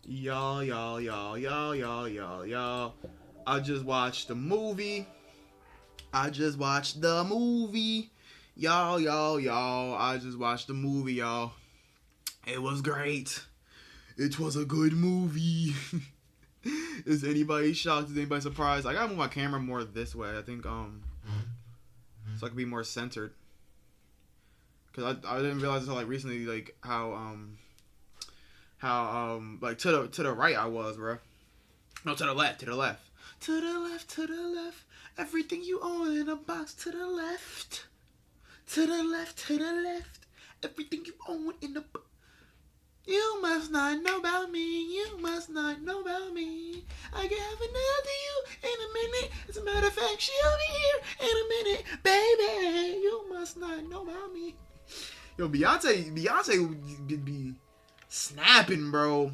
Y'all. I just watched the movie. I just watched the movie. Y'all. I just watched the movie, y'all. It was great. It was a good movie. Is anybody shocked? Is anybody surprised? I gotta move my camera more this way. I think so I can be more centered. Cause I didn't realize until like recently like how like to the right I was, bro. No, to the left. To the left. Everything you own in a box to the left. To the left. Everything you own in a box. You must not know about me. You must not know about me. I can have another you in a minute. As a matter of fact, she'll be here in a minute, baby. You must not know about me. Yo, Beyonce be snapping, bro.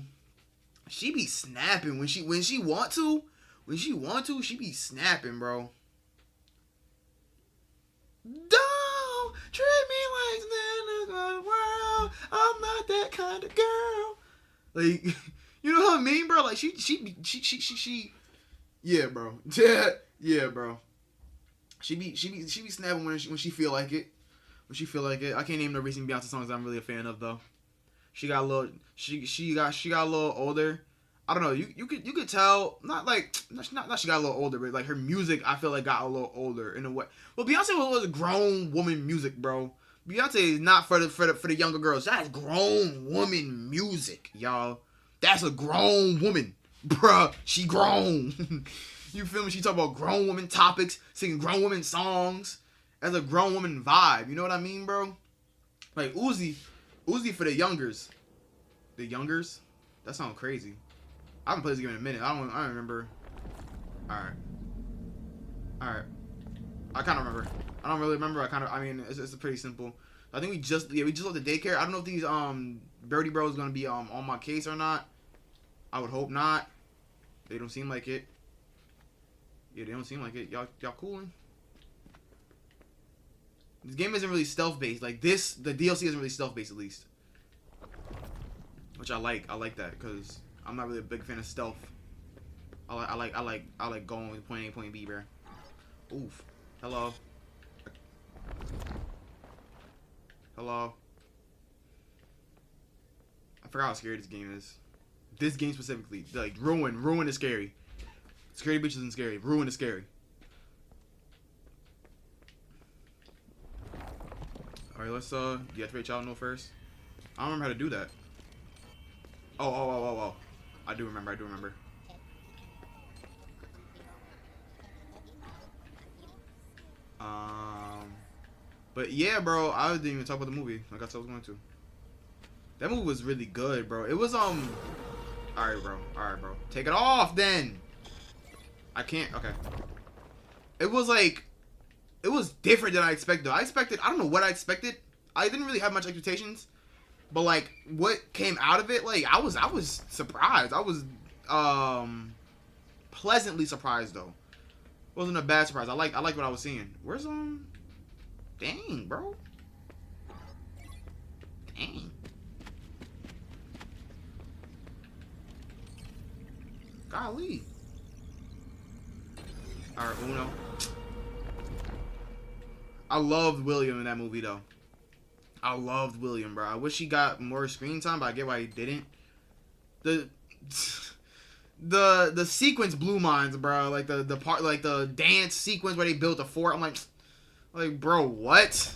She be snapping when she want to. When she want to, she be snapping, bro. Don't treat me like the world. I'm not that kind of girl. Like, you know what I mean, bro? Like she yeah, bro. Yeah, bro. She be snapping when she feel like it. When she feel like it. I can't name no recent Beyonce songs I'm really a fan of though. She got a little she got a little older. I don't know. You could tell not she got a little older, but like her music I feel like got a little older in a way. Well, Beyonce was a grown woman music, bro. Beyonce is not for the younger girls. That's grown woman music, y'all. That's a grown woman, bruh. She grown. You feel me? She talk about grown woman topics, singing grown woman songs as a grown woman vibe. You know what I mean, bro? Like Uzi for the youngers. The youngers? That sounds crazy. I haven't played this game in a minute. I don't remember. Alright. I kind of remember. I don't really remember. I mean, it's pretty simple. I think we just left the daycare. I don't know if these Birdie Bros gonna be on my case or not. I would hope not. They don't seem like it. Yeah, they don't seem like it. Y'all cooling? This game isn't really stealth based. Like the DLC isn't really stealth based at least. Which I like. I like that because I'm not really a big fan of stealth. I like going with point A, point B, bro. Oof. Hello. I forgot how scary this game is. This game specifically. Like, Ruin is scary. Scary Beach isn't scary. Ruin is scary. Alright, let's deactivate Child No first. I don't remember how to do that. Oh. I do remember. But yeah, bro, I didn't even talk about the movie like I said I was going to. That movie was really good, bro. It was alright, bro. Take it off then. I can't. Okay. It was different than I expected. I don't know what I expected. I didn't really have much expectations. But like what came out of it, like I was surprised. I was pleasantly surprised though. It wasn't a bad surprise. I like what I was seeing. Where's dang, bro. Dang. Golly. Alright, Uno. I loved William in that movie though. I loved William, bro. I wish he got more screen time, but I get why he didn't. The sequence blew minds, bro. Like the part, like the dance sequence where they built a fort. I'm like, bro, what?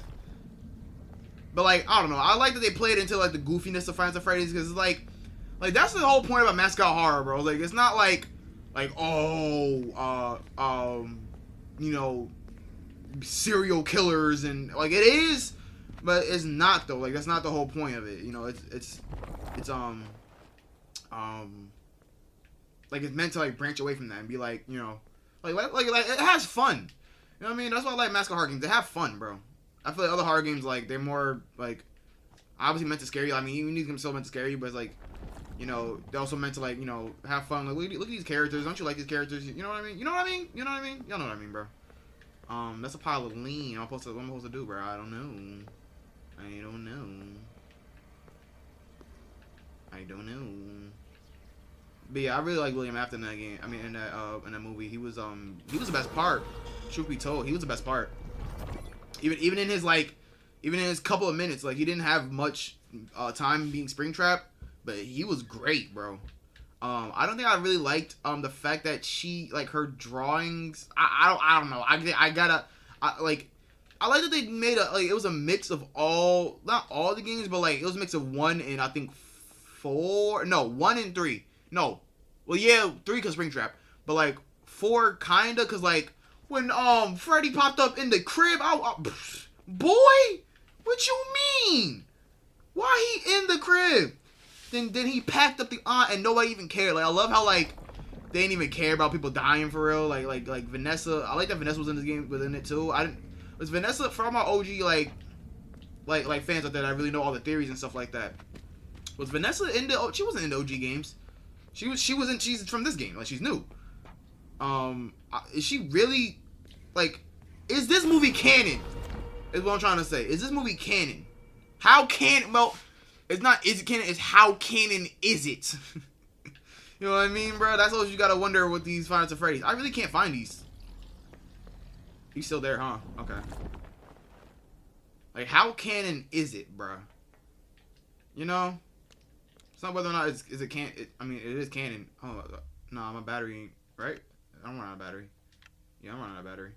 But like, I don't know. I like that they played into like the goofiness of Friends of Freddy's because it's like that's the whole point about mascot horror, bro. Like it's not like you know, serial killers and like it is. But it's not though. Like that's not the whole point of it. You know, it's like it's meant to like branch away from that and be like, you know, like it has fun. You know what I mean? That's why I like mascot horror games. They have fun, bro. I feel like other horror games like they're more like obviously meant to scare you. I mean, even these games still meant to scare you, but it's like, you know, they're also meant to like, you know, have fun. Like look at these characters. Don't you like these characters? You know what I mean? You know what I mean? Y'all know what I mean, bro. That's a pile of lean. What am I supposed to do, bro? I don't know. I don't know. But yeah, I really like William Afton in that game. I mean, in that movie, he was the best part. Truth be told, he was the best part. Even in his couple of minutes, like he didn't have much time being Springtrap, but he was great, bro. I don't think I really liked the fact that she, like, her drawings. I don't know. I like that they made it was a mix of not all the games, but like it was a mix of 1 and I think 4. No, 1 and 3. No, well yeah, 3 because Springtrap, but like 4 kinda because like when Freddy popped up in the crib, boy, what you mean? Why he in the crib? Then he packed up the aunt and nobody even cared. Like I love how like they didn't even care about people dying for real. Like Vanessa. I like that Vanessa was in this game within it too. Was Vanessa from our OG like fans out there that really know all the theories and stuff like that? Was Vanessa in the? She wasn't in the OG games. She's from this game. Like she's new. Is she really like? Is this movie canon? Is what I'm trying to say. Is this movie canon? How canon? Well, it's not. Is it canon? It's how canon is it? You know what I mean, bro? That's what you gotta wonder with these Five Nights at Freddy's. I really can't find these. He's still there, huh? Okay. Like, how canon is it, bro? You know? It's not whether or not is it can. I mean, it is canon. Oh, no, my battery, right? I'm running out of battery. Yeah, I'm running out of battery.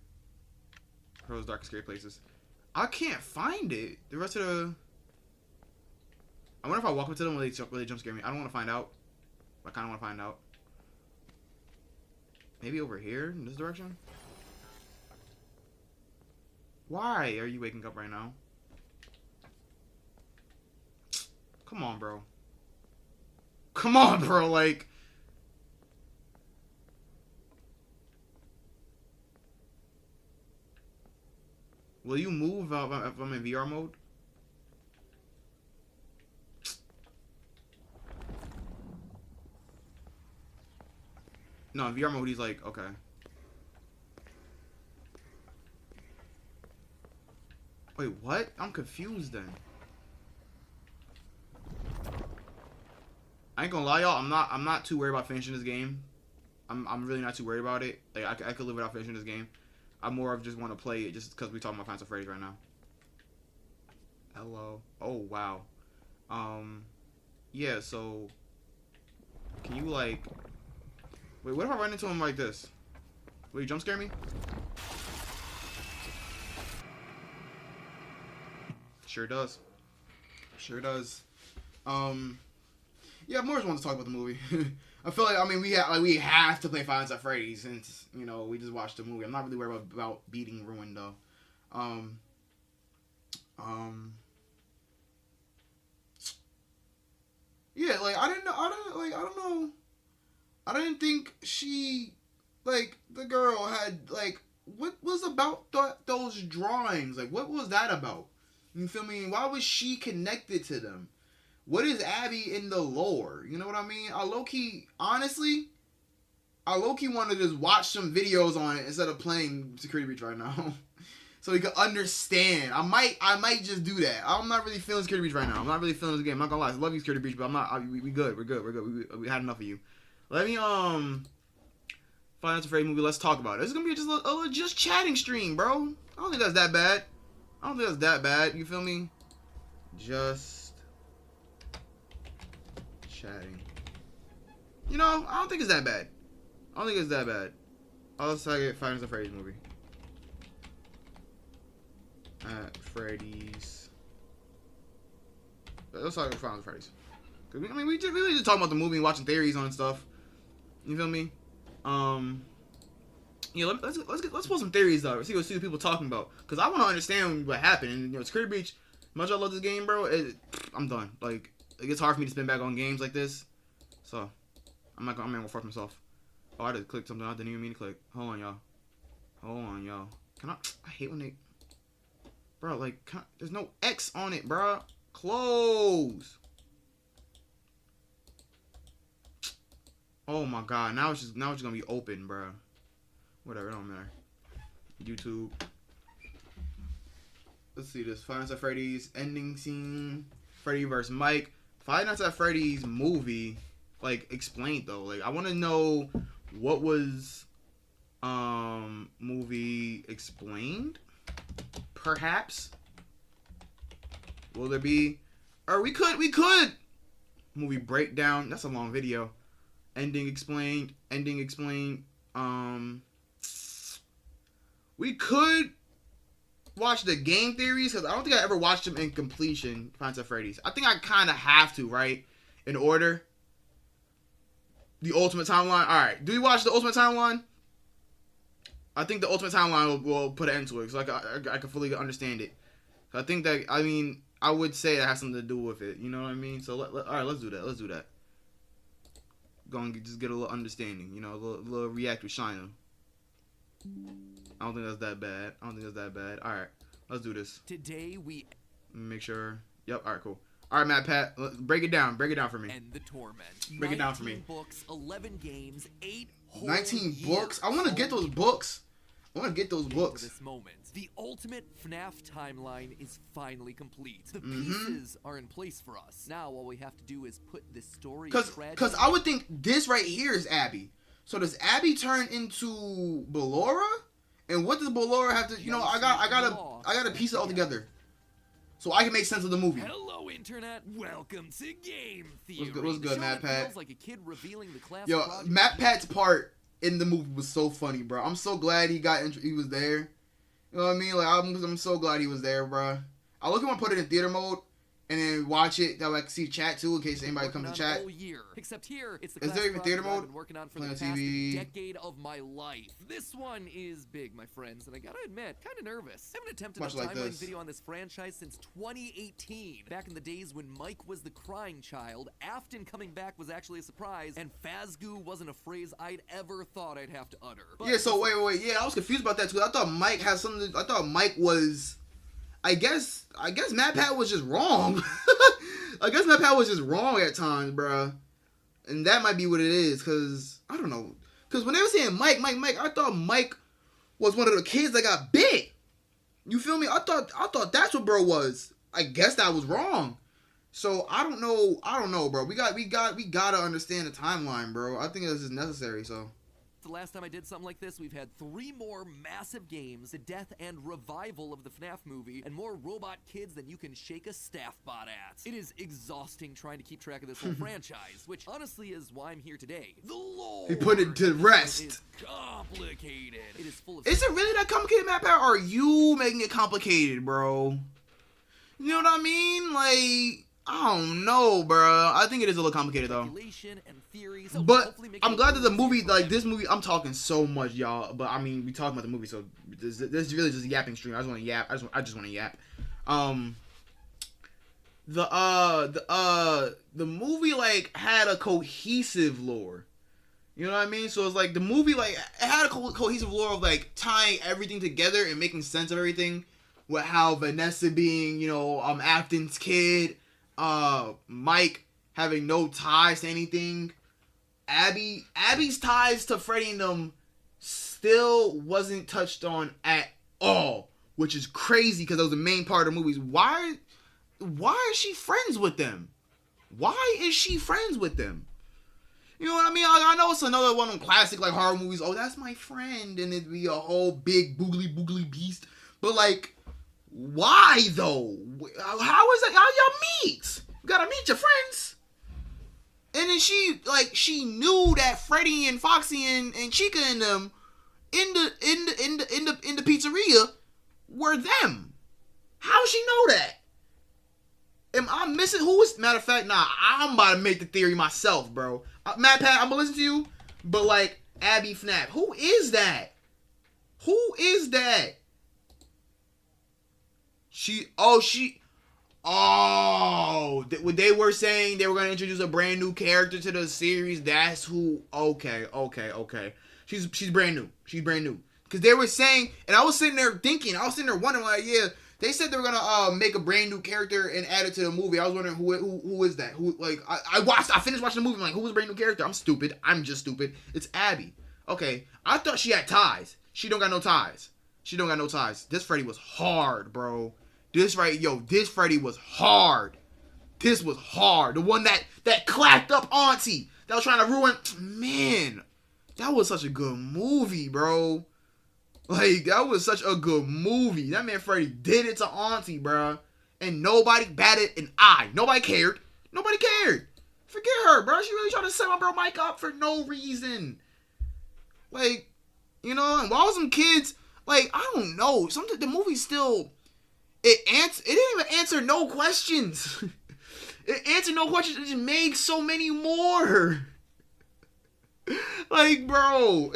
Crow's Dark and Scary Places. I can't find it. The rest of the... I wonder if I walk up to them will they jump scare me. I don't want to find out. I kind of want to find out. Maybe over here? In this direction? Why are you waking up right now? Come on, bro. Come on, bro. Like... Will you move if I'm in VR mode? No, in VR mode he's like, okay. Wait, what? I'm confused then. I ain't gonna lie, y'all. I'm not too worried about finishing this game. I'm really not too worried about it. Like I could live without finishing this game. I'm more of just want to play it just because we're talking about Five Nights at Freddy's right now. Hello. Oh wow. Yeah. So, can you like? Wait. What if I run into him like this? Will you jump scare me? Sure does. Sure does. Yeah, more just want to talk about the movie. I feel like we have to play Five Nights at Freddy's since we just watched the movie. I'm not really worried about beating Ruin though. Yeah, like I don't know. I didn't think she, like, the girl had, like, what was about those drawings? Like, what was that about? You feel me? Why was she connected to them? What is Abby in the lore? You know what I mean? I low-key wanted to just watch some videos on it instead of playing Security Breach right now. So we could understand. I might just do that. I'm not really feeling Security Breach right now. I'm not really feeling this game. I'm not gonna lie. I love you, Security Breach, but I'm not. We good. We're good. We had enough of you. Let me Five Nights at Freddy's movie. Let's talk about it. This is gonna be just chatting stream, bro. I don't think that's that bad. You feel me? Just chatting. I don't think it's that bad. Let's talk about Five Nights at Freddy's movie. At Freddy's. Let's talk about Five Nights at Freddy's. Cause we just talking about the movie and watching theories on and stuff. You feel me? Yeah, let's pull some theories though. See what people talking about. Cause I want to understand what happened. And Security Breach. Much I love this game, bro. I'm done. Like it gets hard for me to spin back on games like this. So I'm gonna force myself. Oh, I just clicked something I didn't even mean to click. Hold on, y'all. Can I hate when they, bro. Like, there's no X on it, bro. Close. Oh my god, now it's just gonna be open, bro. Whatever, it don't matter. YouTube. Let's see this. Five Nights at Freddy's ending scene. Freddy vs. Mike. Five Nights at Freddy's movie. like explained though. Like I want to know what was movie explained. Perhaps will there be, or we could movie breakdown. That's a long video. Ending explained. We could watch the game theories because I don't think I ever watched them in completion. Five Nights at Freddy's. I think I kind of have to, right? In order. The Ultimate Timeline. All right. Do we watch the Ultimate Timeline? I think the Ultimate Timeline will put an end to it because I can fully understand it. So I think that, I mean, I would say that has something to do with it. You know what I mean? So all right, let's do that. Go and just get a little understanding. You know, a little react with Shina. I don't think that's that bad. All right, let's do this. Today we make sure. Yep. All right. Cool. All right, Matt. Pat, break it down. Break it down for me. End the torment. Break it down for me. 19 books, 11 games, 8 whole 19 years. books. I want to get those books. This moment, the ultimate FNAF timeline is finally complete. The pieces are in place for us. Now, all we have to do is put this story. Because I would think this right here is Abby. So does Abby turn into Ballora? And what does Ballora have to? You know, I gotta piece it all together, so I can make sense of the movie. Hello, internet. Welcome to Game Theory. What's good, Matt Pat? Feels like a kid revealing the class. Yo, Matt Pat's part in the movie was so funny, bro. I'm so glad he was there. You know what I mean? Like I'm so glad he was there, bro. I look at him put it in theater mode and then watch it. That way I can see chat too in case anybody comes to chat. Whole year. Except here, it's the is there even theater mode? I've been working on for the past decade of my life. This one is big, my friends, and I gotta admit, kind of nervous. I haven't attempted a timeline video on this franchise since 2018. Back in the days when Mike was the crying child, Afton coming back was actually a surprise, and Fazgoo wasn't a phrase I'd ever thought I'd have to utter. But yeah. So wait. Yeah, I was confused about that too. I thought Mike had something. I thought Mike was. I guess Matt Pat was just wrong. I guess Matt Pat was just wrong at times, bruh. And that might be what it is, because, I don't know. Because when they were saying Mike, I thought Mike was one of the kids that got bit. You feel me? I thought that's what bro was. I guess that was wrong. So, I don't know, bro. We gotta understand the timeline, bro. I think this is necessary, so. The last time I did something like this, we've had 3 more massive games, the death and revival of the FNAF movie, and more robot kids than you can shake a staff bot at. It is exhausting trying to keep track of this whole franchise, which honestly is why I'm here today. The lore! He put it to rest. It's complicated. It is full of... Is it really that complicated, Matt Pat? Or are you making it complicated, bro? You know what I mean? Like... I don't know, bro. I think it is a little complicated, though. But I'm glad that the movie, like this movie, I'm talking so much, y'all. But I mean, we talking about the movie, so this is really just a yapping stream. I just want to yap. I just want to yap. The movie like had a cohesive lore. You know what I mean? So it's like the movie like it had a cohesive lore of like tying everything together and making sense of everything. With how Vanessa being, you know, Afton's kid. Mike having no ties to anything. Abby's ties to Freddy and them still wasn't touched on at all, which is crazy because that was the main part of the movies. Why is she friends with them? Why is she friends with them? You know what I mean? I know it's another one of them classic like horror movies. Oh, that's my friend, and it'd be a whole big boogly beast. But like, why though? How is that? How y'all meet? You gotta meet your friends. And then she knew that Freddy and Foxy and Chica and them in the pizzeria were them. How she know that? Am I missing? Who is? Matter of fact, nah. I'm about to make the theory myself, bro. Matt Pat, I'm gonna listen to you. But like Abby FNAF, who is that? Who is that? They were saying they were going to introduce a brand new character to the series. That's who. Okay. She's brand new. Because they were saying, and I was sitting there wondering, like, yeah, they said they were going to make a brand new character and add it to the movie. I was wondering who is that? Who, like, I finished watching the movie. I'm like, who was a brand new character? I'm just stupid. It's Abby. Okay. I thought she had ties. She don't got no ties. This Freddy was hard, bro. This Freddy was hard. This was hard. The one that clacked up auntie that was trying to ruin. Man, that was such a good movie, bro. Like, that was such a good movie. That man Freddy did it to auntie, bro. And nobody batted an eye. Nobody cared. Nobody cared. Forget her, bro. She really trying to set my bro Mike up for no reason. Like, you know, and while some kids, like, I don't know. Something the movie still it didn't even answer no questions. It answered no questions. It just made so many more. Like, bro.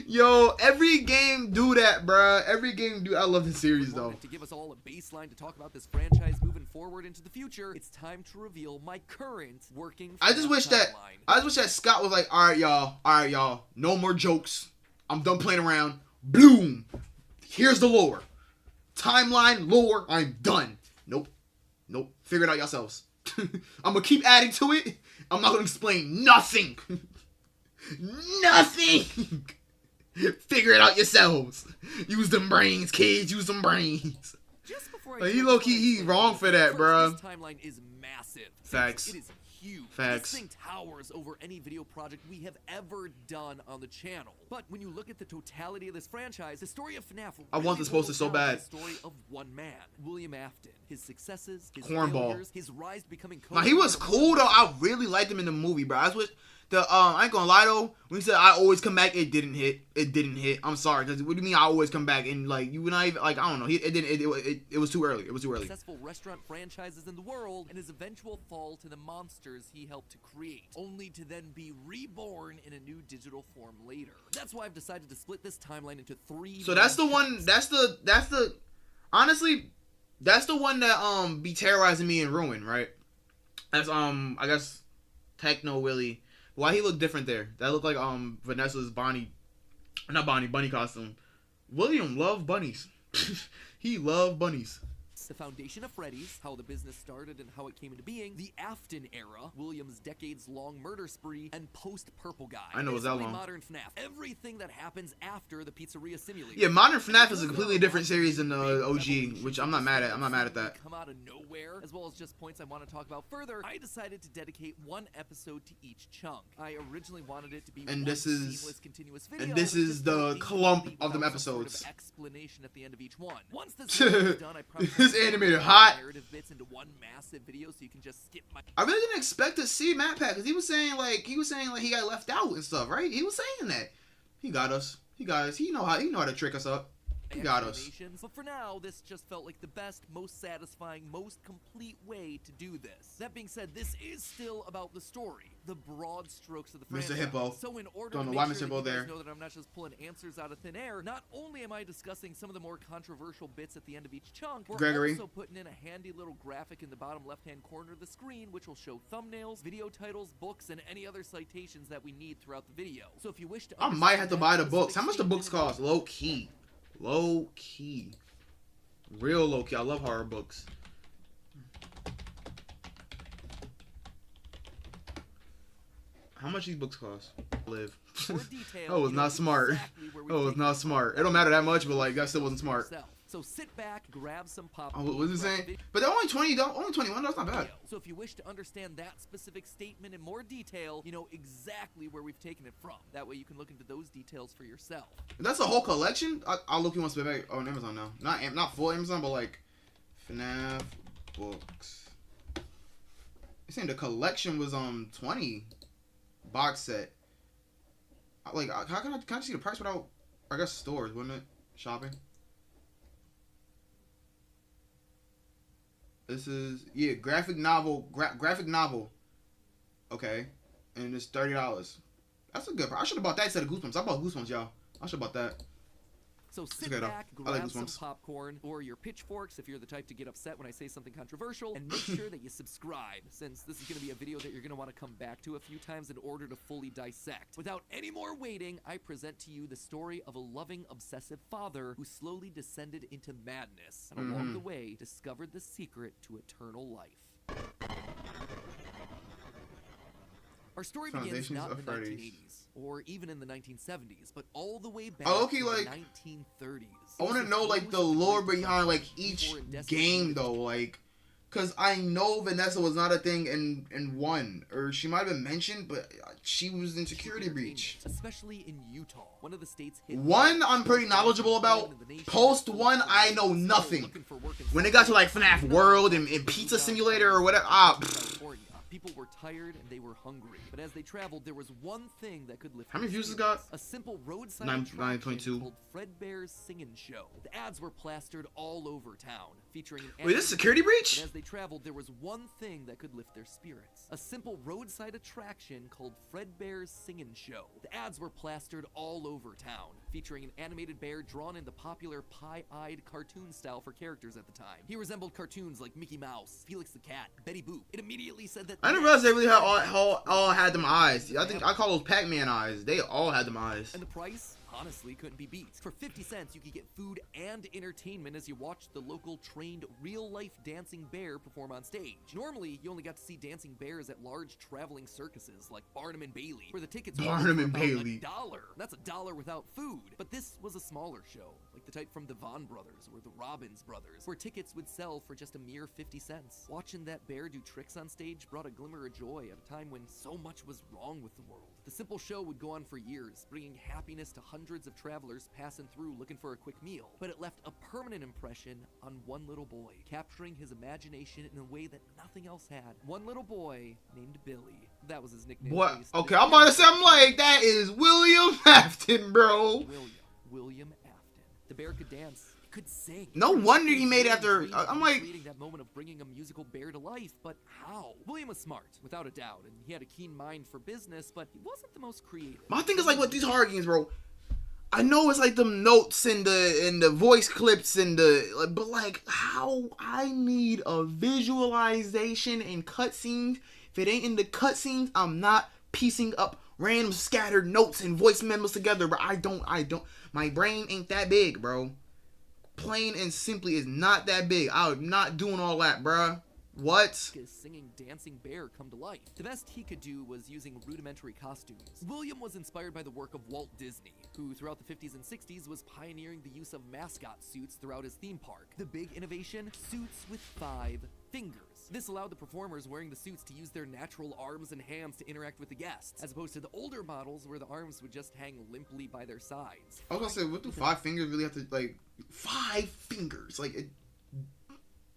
Yo, every game do that, bruh. Every game do. I love this series, though. To give us all a baseline to talk about this franchise moving forward into the future, it's time to reveal my current working. I just wish that Scott was like, all right, y'all, no more jokes. I'm done playing around. Bloom. Here's the lore. Timeline, lore. I'm done. Nope. Figure it out yourselves. I'm gonna keep adding to it. I'm not gonna explain nothing. Nothing. Figure it out yourselves. Use them brains, kids. Use them brains. Just before he low key, he's wrong for that, bro. This timeline is massive. Facts. It is huge. Facts. This thing towers over any video project we have ever done on the channel. But when you look at the totality of this franchise, the story of FNAF. I want this poster so bad. The story of one man, William Afton. His successes, his cornball, failures, his rise to becoming. Nah, he was cool though. I really liked him in the movie, bro. I was I ain't gonna lie though. When he said I always come back, it didn't hit. It didn't hit. I'm sorry. Cause what do you mean I always come back? And like you and I even like I don't know. It didn't. It was too early. It was too early. Successful restaurant franchises in the world and his eventual fall to the monsters he helped to create, only to then be reborn in a new digital form later. That's why I've decided to split this timeline into 3. So that's the one. That's the. Honestly, that's the one that be terrorizing me in Ruin, right? That's I guess Techno Willie. Why he look different there? That looked like Vanessa's bunny costume. William loved bunnies. He loved bunnies. The foundation of Freddy's, how the business started and how it came into being, the Afton era, William's decades-long murder spree, and post-Purple Guy. I know it was that long. Modern FNAF. Everything that happens after the pizzeria simulator. Yeah, Modern FNAF is a completely different series than the OG, which I'm not mad at. I'm not mad at that. Come out of nowhere, as well as just points I want to talk about further. I decided to dedicate one episode to each chunk. I originally wanted it to be seamless, continuous video. And this is the clump of them episodes. Sort of explanation at the end of each one. Once this is done, I promise animated hot. Narrative bits into one massive video, so you can just skip my. I really didn't expect to see Matt Pat because he was saying like he got left out and stuff, right? He was saying that he got us. He know how to trick us up. He got us. But for now, this just felt like the best, most satisfying, most complete way to do this. That being said, this is still about the story, the broad strokes of the franchise. Mr. Hippo. So in order to make sure that you guys know that I'm not just pulling answers out of thin air, not only am I discussing some of the more controversial bits at the end of each chunk, we're also putting in a handy little graphic in the bottom left-hand corner of the screen, which will show thumbnails, video titles, books, and any other citations that we need throughout the video. So if you wish to, I might have to buy the books. How much the books cost? Low key. Low key. Real low key. I love horror books. How much these books cost? Live. That was not smart. That was not smart. It don't matter that much, but like that still wasn't smart. So sit back, grab some popcorn. Oh, what was it saying? But they're only $20. Only $21. That's not bad. So if you wish to understand that specific statement in more detail, you know exactly where we've taken it from. That way you can look into those details for yourself. That's a whole collection. I'll look you one back on Amazon now. Not full Amazon, but like FNAF books. It's saying the collection was 20 box set. Like how can I see the price without? I guess stores, wouldn't it? Shopping. This is graphic novel. Graphic novel. Okay, and it's $30. That's a good price. I should have bought that instead of Goosebumps. I bought Goosebumps, y'all. I should have bought that. So sit back, grab some popcorn or your pitchforks if you're the type to get upset when I say something controversial, and make sure that you subscribe, since this is going to be a video that you're going to want to come back to a few times in order to fully dissect. Without any more waiting, I present to you the story of a loving, obsessive father who slowly descended into madness, and along the way, discovered the secret to eternal life. Our story begins not in the 1980s, or even in the 1970s, but all the way back to the 1930s. I want to know, like, the lore behind, like, each game, though. Like, Because I know Vanessa was not a thing in 1. Or she might have been mentioned, but she was in Security Breach. Especially in Utah, one of the states hit 1, I'm pretty knowledgeable about. Post 1, I know nothing. When it got to like FNAF World and Pizza Simulator or whatever, people were tired and they were hungry. But as they traveled, there was one thing that could lift. How many views it got? A simple roadside 9.2 called Fredbear's Singin' Show. The ads were plastered all over town, featuring an Wait, this is Security Breach? But as they traveled, there was one thing that could lift their spirits. A simple roadside attraction called Fredbear's Singin' Show. The ads were plastered all over town, featuring an animated bear drawn in the popular pie-eyed cartoon style for characters at the time. He resembled cartoons like Mickey Mouse, Felix the Cat, Betty Boop. It immediately said that I didn't realize they really had all had them eyes. I think I call those Pac-Man eyes. They all had them eyes. And the price? Honestly, couldn't be beat. For 50 cents, you could get food and entertainment as you watched the local trained real-life dancing bear perform on stage. Normally, you only got to see dancing bears at large traveling circuses like Barnum and Bailey, where the tickets were $1. That's $1 without food. But this was a smaller show, like the type from the Von Brothers or the Robbins Brothers, where tickets would sell for just a mere 50 cents. Watching that bear do tricks on stage brought a glimmer of joy at a time when so much was wrong with the world. The simple show would go on for years, bringing happiness to hundreds of travelers passing through looking for a quick meal. But it left a permanent impression on one little boy, capturing his imagination in a way that nothing else had. One little boy named Billy. That was his nickname. What? Okay, I'm about to say, I'm like, that is William Afton, bro. William Afton. The bear could dance. Could sing. No wonder he made after. I'm like, creating that moment of bringing a musical bear to life, but how? William was smart, without a doubt, and he had a keen mind for business, but he wasn't the most creative. My thing is like with these horror games, bro. I know it's like the notes and the voice clips and but like how I need a visualization and cutscenes. If it ain't in the cutscenes, I'm not piecing up random scattered notes and voice memos together. But I don't. My brain ain't that big, bro. Plain and simply is not that big. I'm not doing all that, bruh. What? Singing dancing bear come to life. The best he could do was using rudimentary costumes. William was inspired by the work of Walt Disney, who throughout the 50s and 60s was pioneering the use of mascot suits throughout his theme park. The big innovation? Suits with 5 fingers. This allowed the performers wearing the suits to use their natural arms and hands to interact with the guests, as opposed to the older models where the arms would just hang limply by their sides. I was gonna say, what do 5 fingers really have to, like, 5 fingers? Like,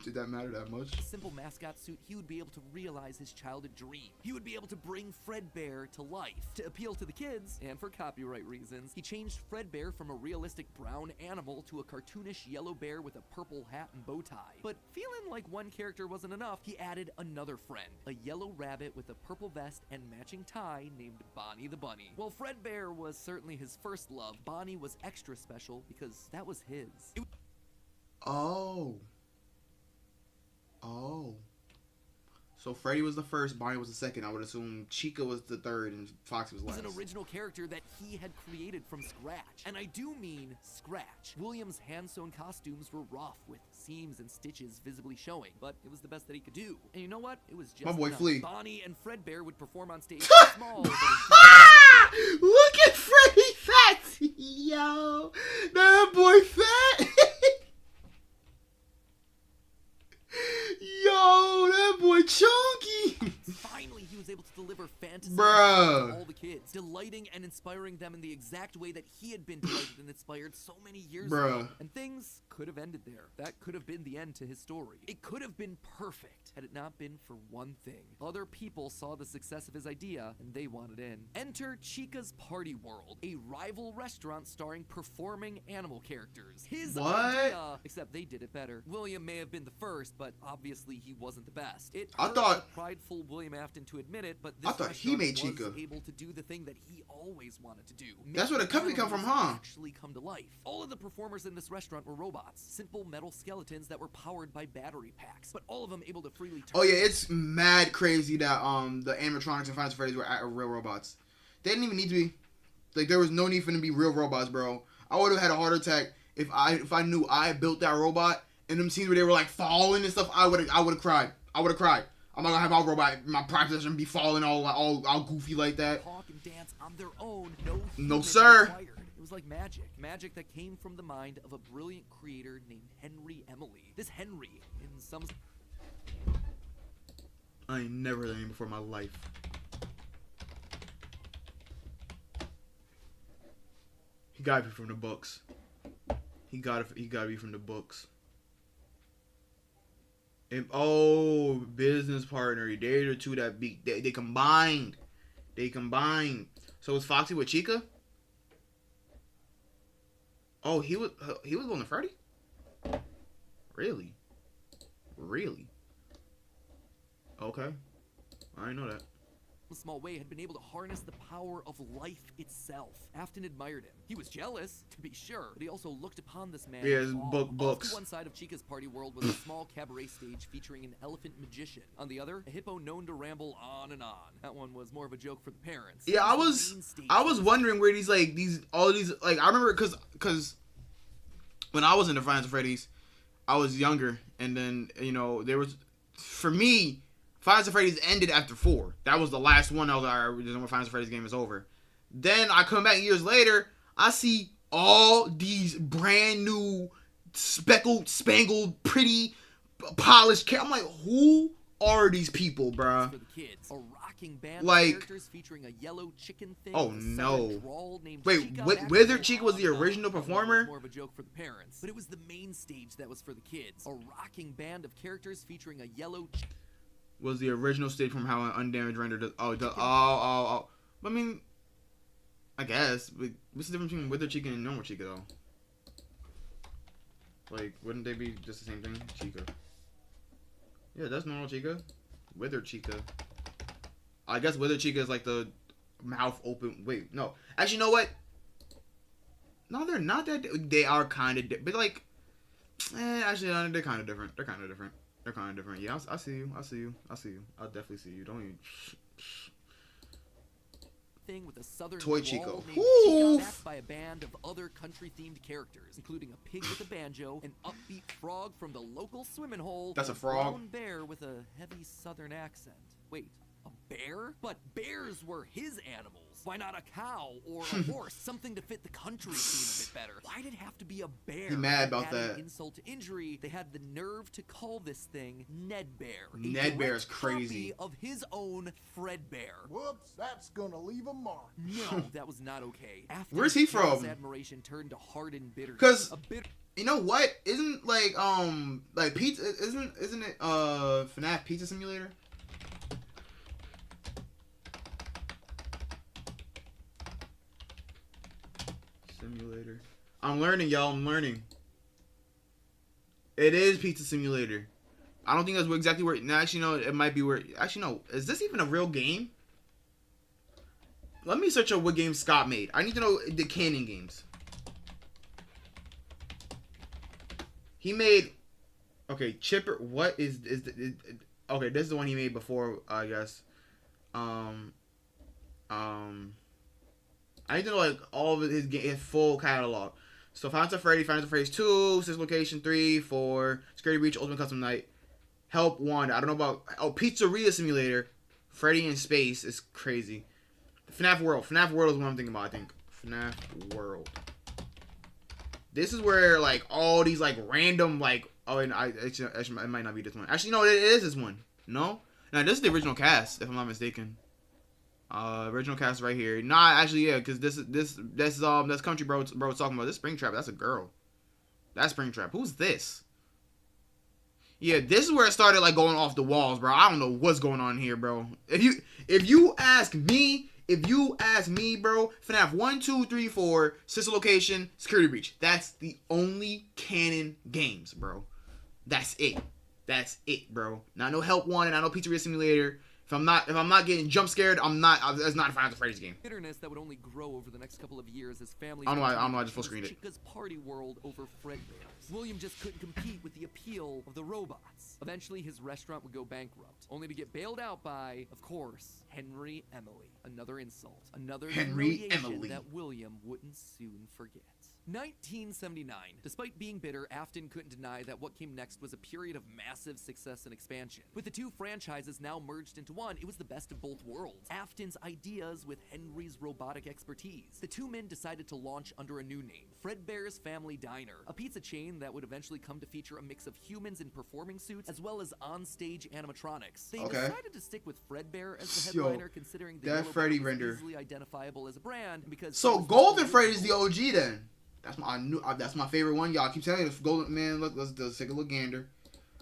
did that matter that much? A simple mascot suit, he would be able to realize his childhood dream. He would be able to bring Fredbear to life. To appeal to the kids, and for copyright reasons, he changed Fredbear from a realistic brown animal to a cartoonish yellow bear with a purple hat and bow tie. But feeling like one character wasn't enough, he added another friend, a yellow rabbit with a purple vest and matching tie named Bonnie the Bunny. While Fredbear was certainly his first love, Bonnie was extra special because that was his. Oh. So Freddy was the first, Bonnie was the second. I would assume Chica was the third, and Foxy was last. He was an original character that he had created from scratch. And I do mean scratch. William's hand-sewn costumes were rough, with seams and stitches visibly showing, but it was the best that he could do. And you know what? It was just my boy enough. Flea. Bonnie and Fredbear would perform on stage small, but look at Freddy fat! Yo, that boy fat! Yo, that boy chunky! Finally, he was able to deliver fantasy to all the kids, delighting and inspiring them in the exact way that he had been delighted and inspired so many years ago. And things could have ended there. That could have been the end to his story. It could have been perfect had it not been for one thing. Other people saw the success of his idea, and they wanted in. Enter Chica's Party World, a rival restaurant starring performing animal characters. His idea, except they did it better. William may have been the first, but obviously he wasn't the best. It hurt the prideful William Afton to admit it, but this he made Chica was able to do the thing that he always wanted to do. That's where the company come from, huh? Actually come to life. All of the performers in this restaurant were robots, simple metal skeletons that were powered by battery packs, but all of them able to freely turn. Oh yeah, it's mad crazy that the animatronics in Final Freddy's were real robots. They didn't even need to be. Like, there was no need for them to be real robots, bro. I would have had a heart attack if I knew I built that robot. And them scenes where they were like falling and stuff, I would have cried. I'm not gonna have my robot, my processor be falling all goofy like that. Talk and dance on their own. No sir. Required. It was like magic that came from the mind of a brilliant creator named Henry Emily. This Henry, in some I ain't never heard that name before in my life. He gotta be from the books. He gotta be from the books. And, oh, business partner. They're the two that they combined. They combined. So was Foxy with Chica? Oh, he was on the Freddy? Really? Really? Okay. I didn't know that. A small way had been able to harness the power of life itself. Afton admired him. He was jealous, to be sure, but he also looked upon this man. Yeah, his books. Off to one side of Chica's party world was a small cabaret stage featuring an elephant magician. On the other, a hippo known to ramble on and on. That one was more of a joke for the parents. Yeah, I was wondering where all these I remember because when I was in the Five Nights at Freddy's, I was younger, and then there was, for me, Five Nights at Freddy's ended after 4. That was the last one. I was like, all right, Five Nights at Freddy's game is over. Then I come back years later, I see all these brand new, speckled, spangled, pretty, polished characters. I'm like, who are these people, bruh? For the kids, a rocking band like, of characters featuring a yellow chicken thing. Oh no! Wait, Chica. Wizard Chica was the original performer? More of a joke for the parents, but it was the main stage that was for the kids. A rocking band of characters featuring a yellow. Was the original stage from how an undamaged render does. Oh. I mean, I guess. But what's the difference between Wither Chica and normal Chica, though? Like, wouldn't they be just the same thing? Chica. Yeah, that's normal Chica. Wither Chica. I guess Wither Chica is like the mouth open. Wait, no. Actually, you know what? No, they're not that. They are kind of but like, actually, no, they're kind of different. They're kind of different. Yeah, I see you. I'll definitely see you. Don't even. Thing with a southern Toy Chica. Chica, backed by a band of other country-themed characters, including a pig with a banjo, an upbeat frog from the local swimming hole. That's a frog. Brown bear with a heavy southern accent. Wait, a bear? But bears were his animals. Why not a cow or a horse? Something to fit the country theme a bit better. Why'd it have to be a bear? He mad about that. Insult to injury, they had the nerve to call this thing Ned Bear. Ned Bear is crazy. Of his own Fred Bear. Whoops, that's gonna leave a mark. No, that was not okay. After where's he from? Admiration turned to hardened bitterness. Because you know what? Isn't like pizza? Isn't it FNAF Pizza Simulator? Simulator. I'm learning, y'all. I'm learning. It is Pizza Simulator. I don't think that's exactly where. No, actually, no. It might be where. Actually, no. Is this even a real game? Let me search up what games Scott made. I need to know the canon games. He made. Okay, Chipper. What is okay? This is the one he made before, I guess. I need to know like all of his full catalog. So Five Nights at Freddy, Five Nights at Freddy's 2, Six Location 3, 4, Security Breach, Ultimate Custom Night, Help 1. I don't know about Pizzeria Simulator, Freddy in Space is crazy. FNAF World. FNAF World is what I'm thinking about. I think FNAF World. This is where like all these like random like and it might not be this one. Actually, no, it is this one. No, this is the original cast if I'm not mistaken. Original cast right here. Nah, actually, yeah, because that's Country Bro was talking about. This Springtrap, that's a girl. That's Springtrap. Who's this? Yeah, this is where it started like going off the walls, bro. I don't know what's going on here, bro. If you ask me, bro, FNAF 1, 2, 3, 4, Sister Location, Security Breach. That's the only canon games, bro. That's it, bro. Not no Help 1 and not no Pizzeria Simulator. If I'm not getting jump scared, it's not a Five Nights at Freddy's game. Bitterness that would only grow over the next couple of years as families. I don't know. I just full screened it. Chica's party world over Fred Bears. William just couldn't compete with the appeal of the robots. Eventually, his restaurant would go bankrupt, only to get bailed out by, of course, Henry Emily. Another insult, another Henry humiliation Emily that William wouldn't soon forget. 1979. Despite being bitter, Afton couldn't deny that what came next was a period of massive success and expansion. With the two franchises now merged into one, it was the best of both worlds. Afton's ideas with Henry's robotic expertise. The two men decided to launch under a new name, Fredbear's Family Diner, a pizza chain that would eventually come to feature a mix of humans in performing suits as well as on-stage animatronics. They decided to stick with Fredbear as the headliner, considering the that Freddy render easily identifiable as a brand, because so Golden Freddy's the OG then. That's my favorite one, y'all. I keep telling you, Golden man. Look, let's take a look gander.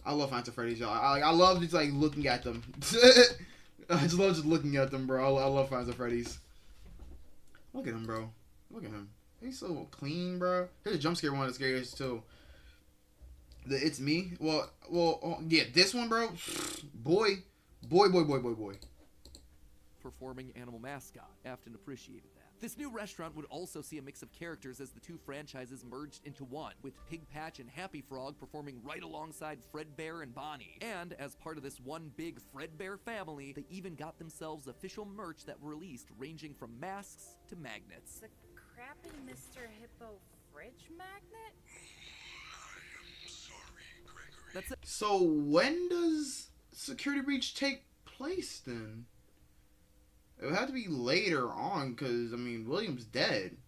I love Phantom Freddy's, y'all. I love just like looking at them. I just love looking at them, bro. I love Phantom Freddy's. Look at him, bro. Look at him. He's so clean, bro. Here's a jump scare one of the scariest too. It's me. Well, yeah, this one, bro. Boy. Performing animal mascot. Afton appreciated that. This new restaurant would also see a mix of characters as the two franchises merged into one, with Pig Patch and Happy Frog performing right alongside Fredbear and Bonnie. And as part of this one big Fredbear family, they even got themselves official merch that were released, ranging from masks to magnets. The crappy Mr. Hippo fridge magnet? I am sorry, Gregory. That's it. So when does Security Breach take place then? It would have to be later on, because I mean, William's dead.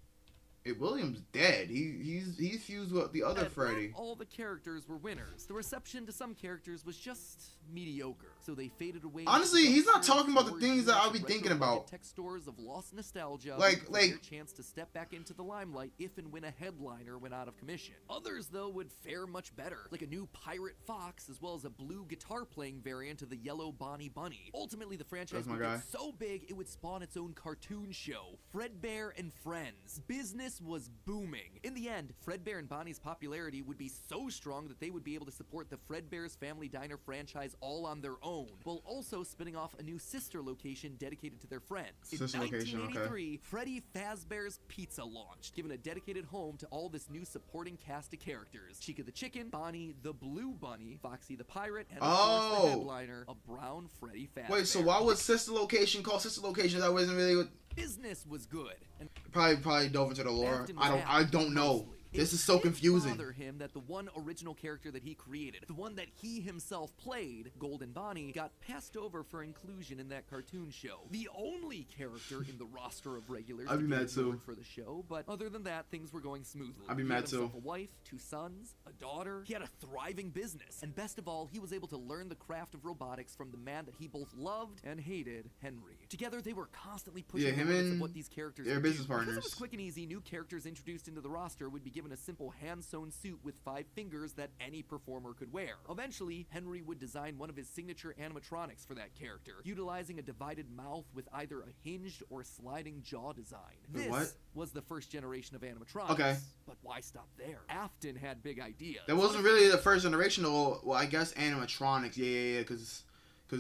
If William's dead, he's fused with the other Freddy. Not all the characters were winners. The reception to some characters was just mediocre, so they faded away. Honestly, he's not talking about the things that I'll be thinking about. Tech stores of lost nostalgia, like their chance to step back into the limelight if and when a headliner went out of commission. Others, though, would fare much better, like a new Pirate Fox, as well as a blue guitar-playing variant of the yellow Bonnie Bunny. Ultimately, the franchise would get so big it would spawn its own cartoon show, Fredbear and Friends. Business was booming. In the end, Fredbear and Bonnie's popularity would be so strong that they would be able to support the Fredbear's Family Diner franchise all on their own, while also spinning off a new sister location dedicated to their friends. In 1983, Freddy Fazbear's Pizza launched, giving a dedicated home to all this new supporting cast of characters. Chica the Chicken, Bonnie the Blue Bunny, Foxy the Pirate, and of course the headliner, a brown Freddy Fazbear. Wait, so why was sister location called sister location? That wasn't really what... Business was good. And probably dove into the lore. I don't know. This is so confusing. It bothered him that the one original character that he created, the one that he himself played, Golden Bonnie, got passed over for inclusion in that cartoon show. The only character in the roster of regulars I'd be mad too for the show, but other than that, things were going smoothly. I'd be mad too. He had himself a wife, 2 sons, a daughter. He had a thriving business, and best of all, he was able to learn the craft of robotics from the man that he both loved and hated, Henry. Together, they were constantly pushing the limits of what these characters were business partners. Because it was quick and easy, new characters introduced into the roster would be given a simple hand-sewn suit with 5 fingers that any performer could wear. Eventually, Henry would design one of his signature animatronics for that character, utilizing a divided mouth with either a hinged or sliding jaw design. This was the first generation of animatronics. Okay. But why stop there? Afton had big ideas. That wasn't really the first generation, though. Well, I guess animatronics. Yeah, because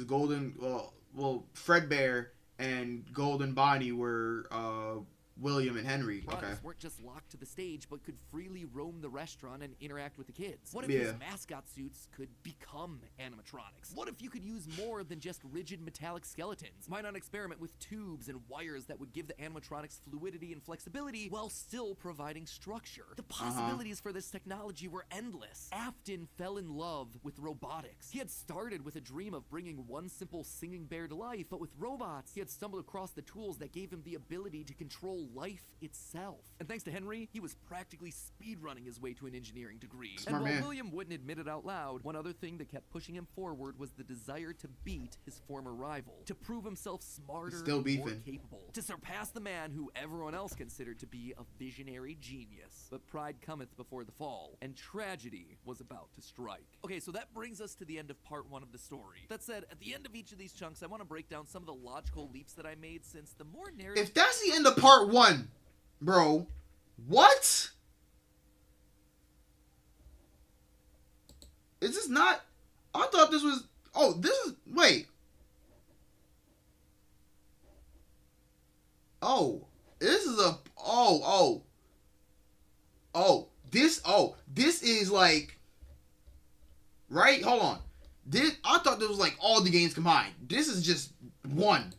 Golden, well, Fredbear and Golden Bonnie were William and Henry. Okay. Weren't just locked to the stage, but could freely roam the restaurant and interact with the kids. What if his mascot suits could become animatronics? What if you could use more than just rigid metallic skeletons? Why not experiment with tubes and wires that would give the animatronics fluidity and flexibility while still providing structure? The possibilities for this technology were endless. Afton fell in love with robotics. He had started with a dream of bringing one simple singing bear to life, but with robots, he had stumbled across the tools that gave him the ability to control life itself. And thanks to Henry, he was practically speedrunning his way to an engineering degree. Smart and while man. William wouldn't admit it out loud, one other thing that kept pushing him forward was the desire to beat his former rival, to prove himself smarter, more capable, to surpass the man who everyone else considered to be a visionary genius. But pride cometh before the fall, and tragedy was about to strike. Okay, so that brings us to the end of part 1 of the story. That said, at the end of each of these chunks, I want to break down some of the logical leaps that I made, since the more narrative... If that's the end of part 1, bro, what? Is this not... I thought this was... Oh, this is... Wait. Oh. This is a... Oh. This is like... Right? Hold on. I thought this was like all the games combined. This is just one.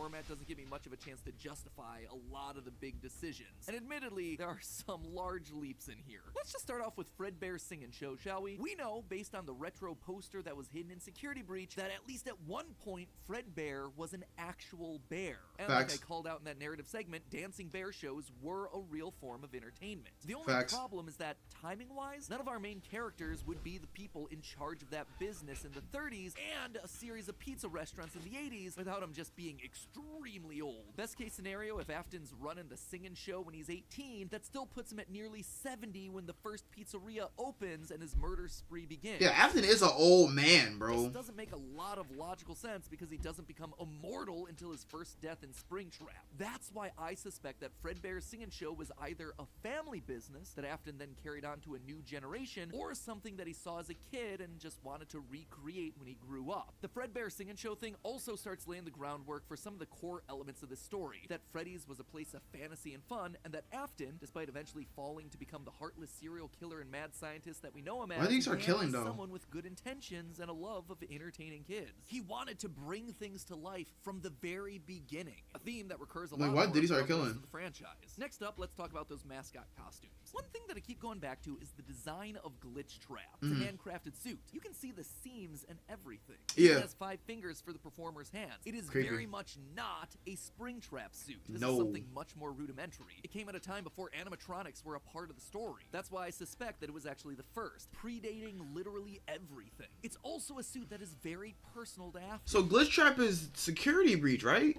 format doesn't give me much of a chance to justify a lot of the big decisions. And admittedly, there are some large leaps in here. Let's just start off with Fredbear's Singin' Show, shall we? We know, based on the retro poster that was hidden in Security Breach, that at least at one point, Fredbear was an actual bear. And Facts. like I called out in that narrative segment, dancing bear shows were a real form of entertainment. The only Facts. problem is that, timing-wise, none of our main characters would be the people in charge of that business in the 30s and a series of pizza restaurants in the 80s without him just being extremely old. Best case scenario, if Afton's running the Singin' Show when he's 18, that still puts him at nearly 70 when the first pizzeria opens and his murder spree begins. Yeah, Afton is an old man, bro. This doesn't make a lot of logical sense because he doesn't become immortal until his first death in Springtrap. That's why I suspect that Fredbear's Singin' Show was either a family business that Afton then carried on to a new generation, or something that he saw as a kid and just wanted to recreate when he grew up. The Fredbear Singin' Show thing also starts laying the groundwork for some of the core elements of this story, that Freddy's was a place of fantasy and fun, and that Afton, despite eventually falling to become the heartless serial killer and mad scientist that we know him as, Why did he start killing, is though? someone with good intentions and a love of entertaining kids. He wanted to bring things to life from the very beginning, a theme that recurs a lot why more did he start throughout the rest killing? of the franchise. Next up, let's talk about those mascot costumes. One thing that I keep going back to is the design of Glitch Trap. It's a handcrafted suit. You can see the seams and everything. Yeah. It has 5 fingers for the performer's hands. It is Creepy. very much not a Springtrap suit. This No. is something much more rudimentary. It came at a time before animatronics were a part of the story. That's why I suspect that it was actually the first, predating literally everything. It's also a suit that is very personal to Afton. So Glitch Trap is Security Breach, right?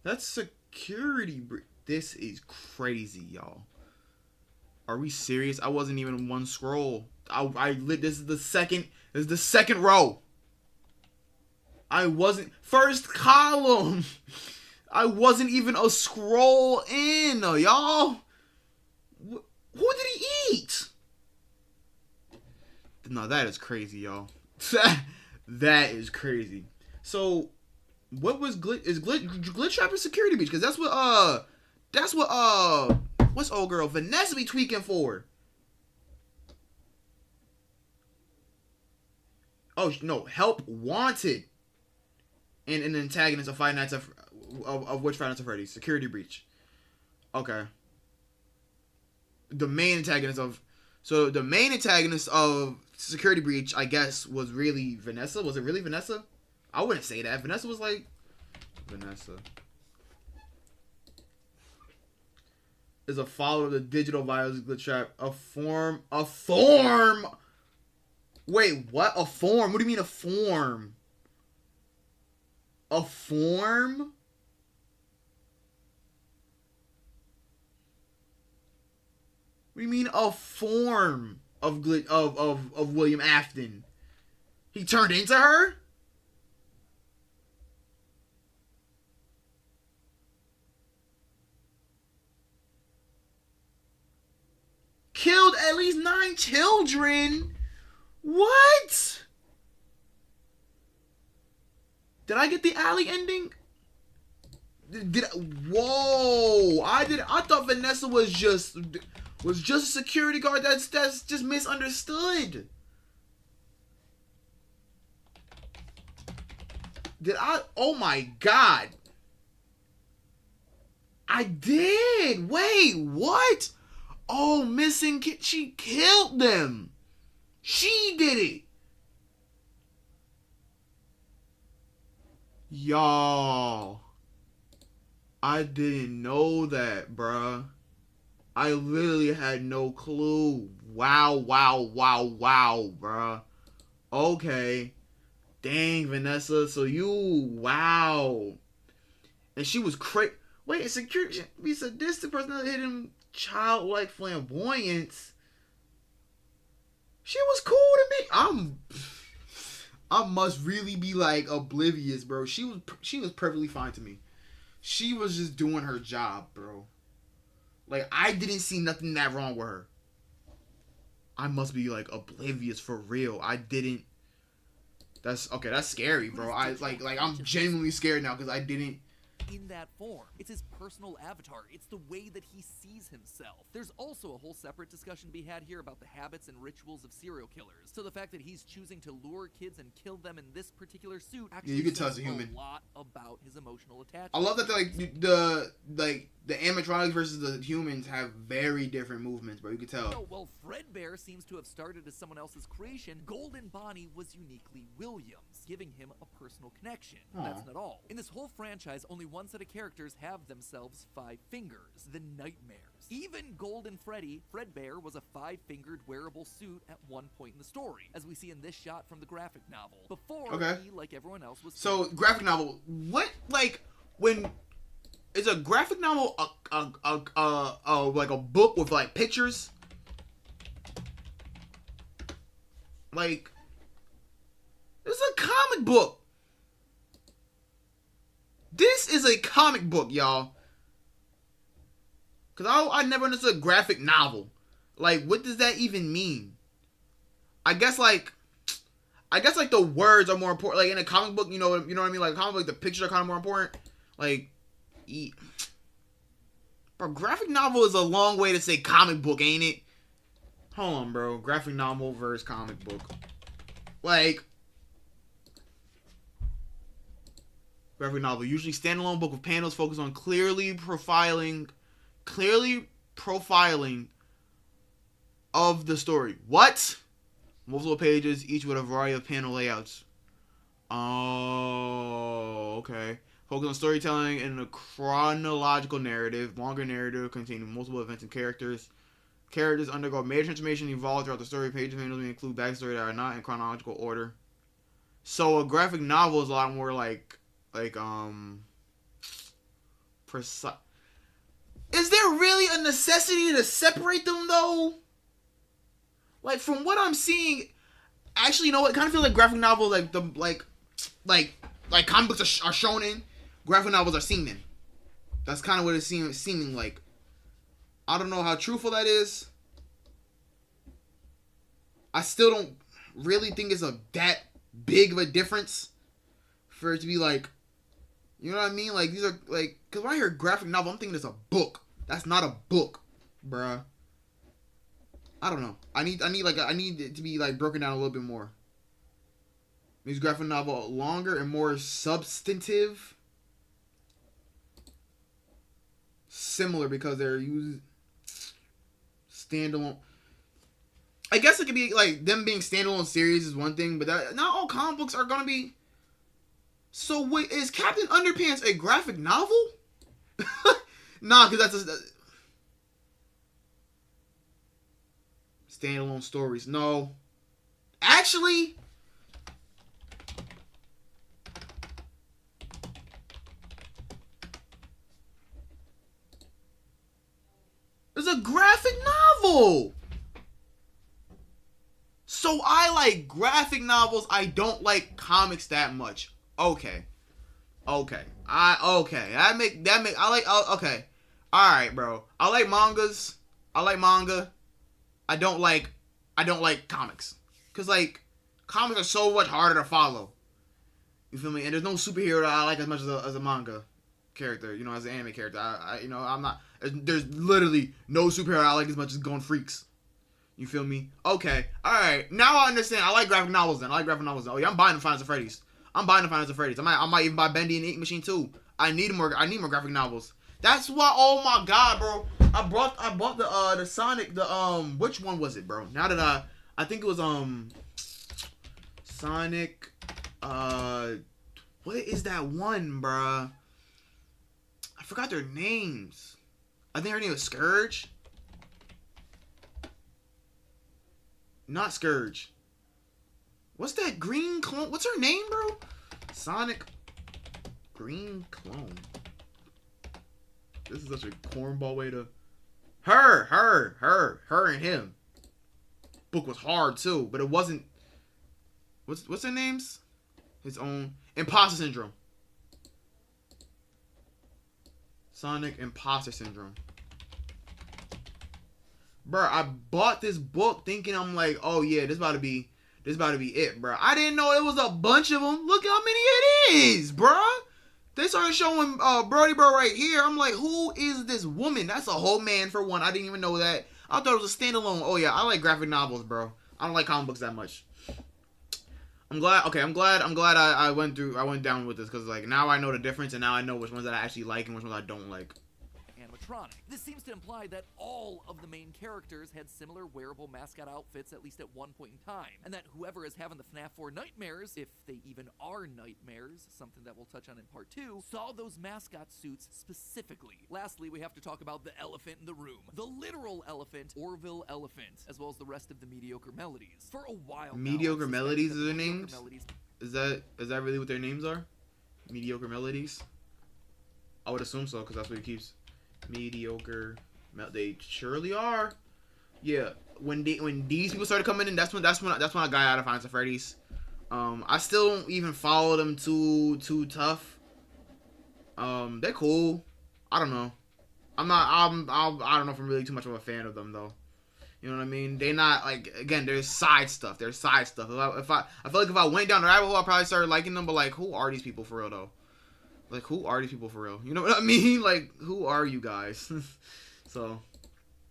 That's Security Breach. This is crazy, y'all. Are we serious? I wasn't even in one scroll. This is the second row. I wasn't first column. I wasn't even a scroll in, y'all. Who did he eat? No, that is crazy, y'all. That is crazy. So, what was Glitch Trap or Security Breach? Because that's what what's old girl Vanessa be tweaking for? Oh no, Help Wanted, and an antagonist of Five Nights of which Five Nights at Freddy's? Security Breach. Okay. The main antagonist of Security Breach, I guess, was really Vanessa. Was it really Vanessa? I wouldn't say that. Vanessa was like Vanessa is a follower of the digital violence Glitch Trap. A form. Wait, what? A form? What do you mean a form? A form? What do you mean a form of William Afton? He turned into her? Killed at least 9 children? What? Did I get the alley ending? Whoa! I thought Vanessa was just a security guard. That's just misunderstood. Oh my god! I did. Wait, what? Oh, missing kid. She killed them. She did it. Y'all, I didn't know that, bruh. I literally had no clue. Wow, bruh. Okay. Dang, Vanessa. So wow. And she was crazy. Wait, a security, be sadistic personality hidden childlike flamboyance. She was cool to me. I must really be like oblivious, bro. She was perfectly fine to me. She was just doing her job, bro. Like, I didn't see nothing that wrong with her. I must be like oblivious for real. I didn't. That's scary, bro. I'm genuinely scared now because I didn't in that form. It's his personal avatar. It's the way that he sees himself. There's also a whole separate discussion to be had here about the habits and rituals of serial killers. So the fact that he's choosing to lure kids and kill them in this particular suit actually you can tell says it's a human. a lot about his emotional attachment. I love that the animatronics versus the humans have very different movements, bro. You can tell. So, while Fredbear seems to have started as someone else's creation, Golden Bonnie was uniquely Williams, giving him a personal connection. That's not all. In this whole franchise, only one set of characters have themselves 5 fingers, the Nightmares. Even Golden Freddy, Fredbear was a 5-fingered wearable suit at one point in the story, as we see in this shot from the graphic novel. Before he, like everyone else, was... So, graphic novel, what, like, when... Is a graphic novel like a book with like pictures? Like, it's a comic book. This is a comic book, y'all. Cause I never understood graphic novel. Like, what does that even mean? I guess like the words are more important. Like in a comic book, you know what I mean? Like a comic book, the pictures are kind of more important. Like. Bro, graphic novel is a long way to say comic book, ain't it? Hold on, bro. Graphic novel versus comic book. Like, graphic novel, usually standalone book with panels focused on clearly profiling of the story. What? Multiple pages, each with a variety of panel layouts. Oh, okay. Focus on storytelling and a chronological narrative. Longer narrative containing multiple events and characters. Characters undergo major transformation and evolve throughout the story. Pages may include backstory that are not in chronological order. So a graphic novel is a lot more precise. Is there really a necessity to separate them though? Like from what I'm seeing, actually, you know what? It kind of feels like graphic novel, like comic books are shown in. Graphic novels are seen in. That's kind of what it's seeming like. I don't know how truthful that is. I still don't really think it's that big of a difference for it to be like, you know what I mean? Like these are like, cause when I hear graphic novel, I'm thinking it's a book. That's not a book, bruh. I don't know. I need it to be like broken down a little bit more. Makes graphic novel longer and more substantive. Similar because they're used standalone. I guess it could be like them being standalone series is one thing, but not all comic books are gonna be. So wait, is Captain Underpants a graphic novel? Nah, because that's standalone stories. No, actually. It's a graphic novel. So I like graphic novels. I don't like comics that much. Okay. Okay. I like okay. All right, bro. I like mangas. I like manga. I don't like comics. Cuz like comics are so much harder to follow. You feel me? And there's no superhero that I like as much as a manga character, you know, as an anime character. I'm not. There's literally no superhero I like as much as Going Freaks. You feel me? Okay. Alright. Now I understand. I like graphic novels then. Oh yeah, I'm buying the Finals of Freddy's. I might even buy Bendy and Ink Machine too. I need more graphic novels. That's why, oh my god, bro. I bought the Sonic, which one was it, bro? Now that I think it was Sonic, what is that one, bruh? I forgot their names. I think her name was Scourge. Not Scourge. What's that green clone? What's her name, bro? Sonic Green Clone. This is such a cornball way to... Her and him. Book was hard too, but it wasn't... What's their names? His own... Imposter Syndrome. Sonic Imposter Syndrome. Bruh, I bought this book thinking I'm like, oh yeah, this about to be it, bruh. I didn't know it was a bunch of them. Look how many it is, bruh. They started showing Brody Bro right here. I'm like, who is this woman? That's a whole man for one. I didn't even know that. I thought it was a standalone. Oh yeah, I like graphic novels, bro. I don't like comic books that much. I'm glad. Okay, I'm glad I went down with this because like now I know the difference and now I know which ones that I actually like and which ones I don't like. Animatronic. This seems to imply that all of the main characters had similar wearable mascot outfits at least at one point in time, and that whoever is having the FNAF 4 nightmares, if they even are nightmares, something that we'll touch on in part 2, saw those mascot suits specifically. Lastly, we have to talk about the elephant in the room. The literal elephant, Orville Elephant, as well as the rest of the mediocre melodies. For a while Mediocre now, melodies are their mediocre names? melodies. Is that really what their names are? Mediocre melodies? I would assume so because that's what he keeps. Mediocre. They surely are. Yeah. When these people started coming in, that's when I got out of Five Nights at Freddy's. I still don't even follow them too tough. They're cool. I don't know. I don't know if I'm really too much of a fan of them though. You know what I mean? They're not like, again, there's side stuff. There's side stuff. I feel like if I went down the rabbit hole, I probably started liking them. But like, who are these people for real though? Like, who are these people for real? You know what I mean? Like, who are you guys? So.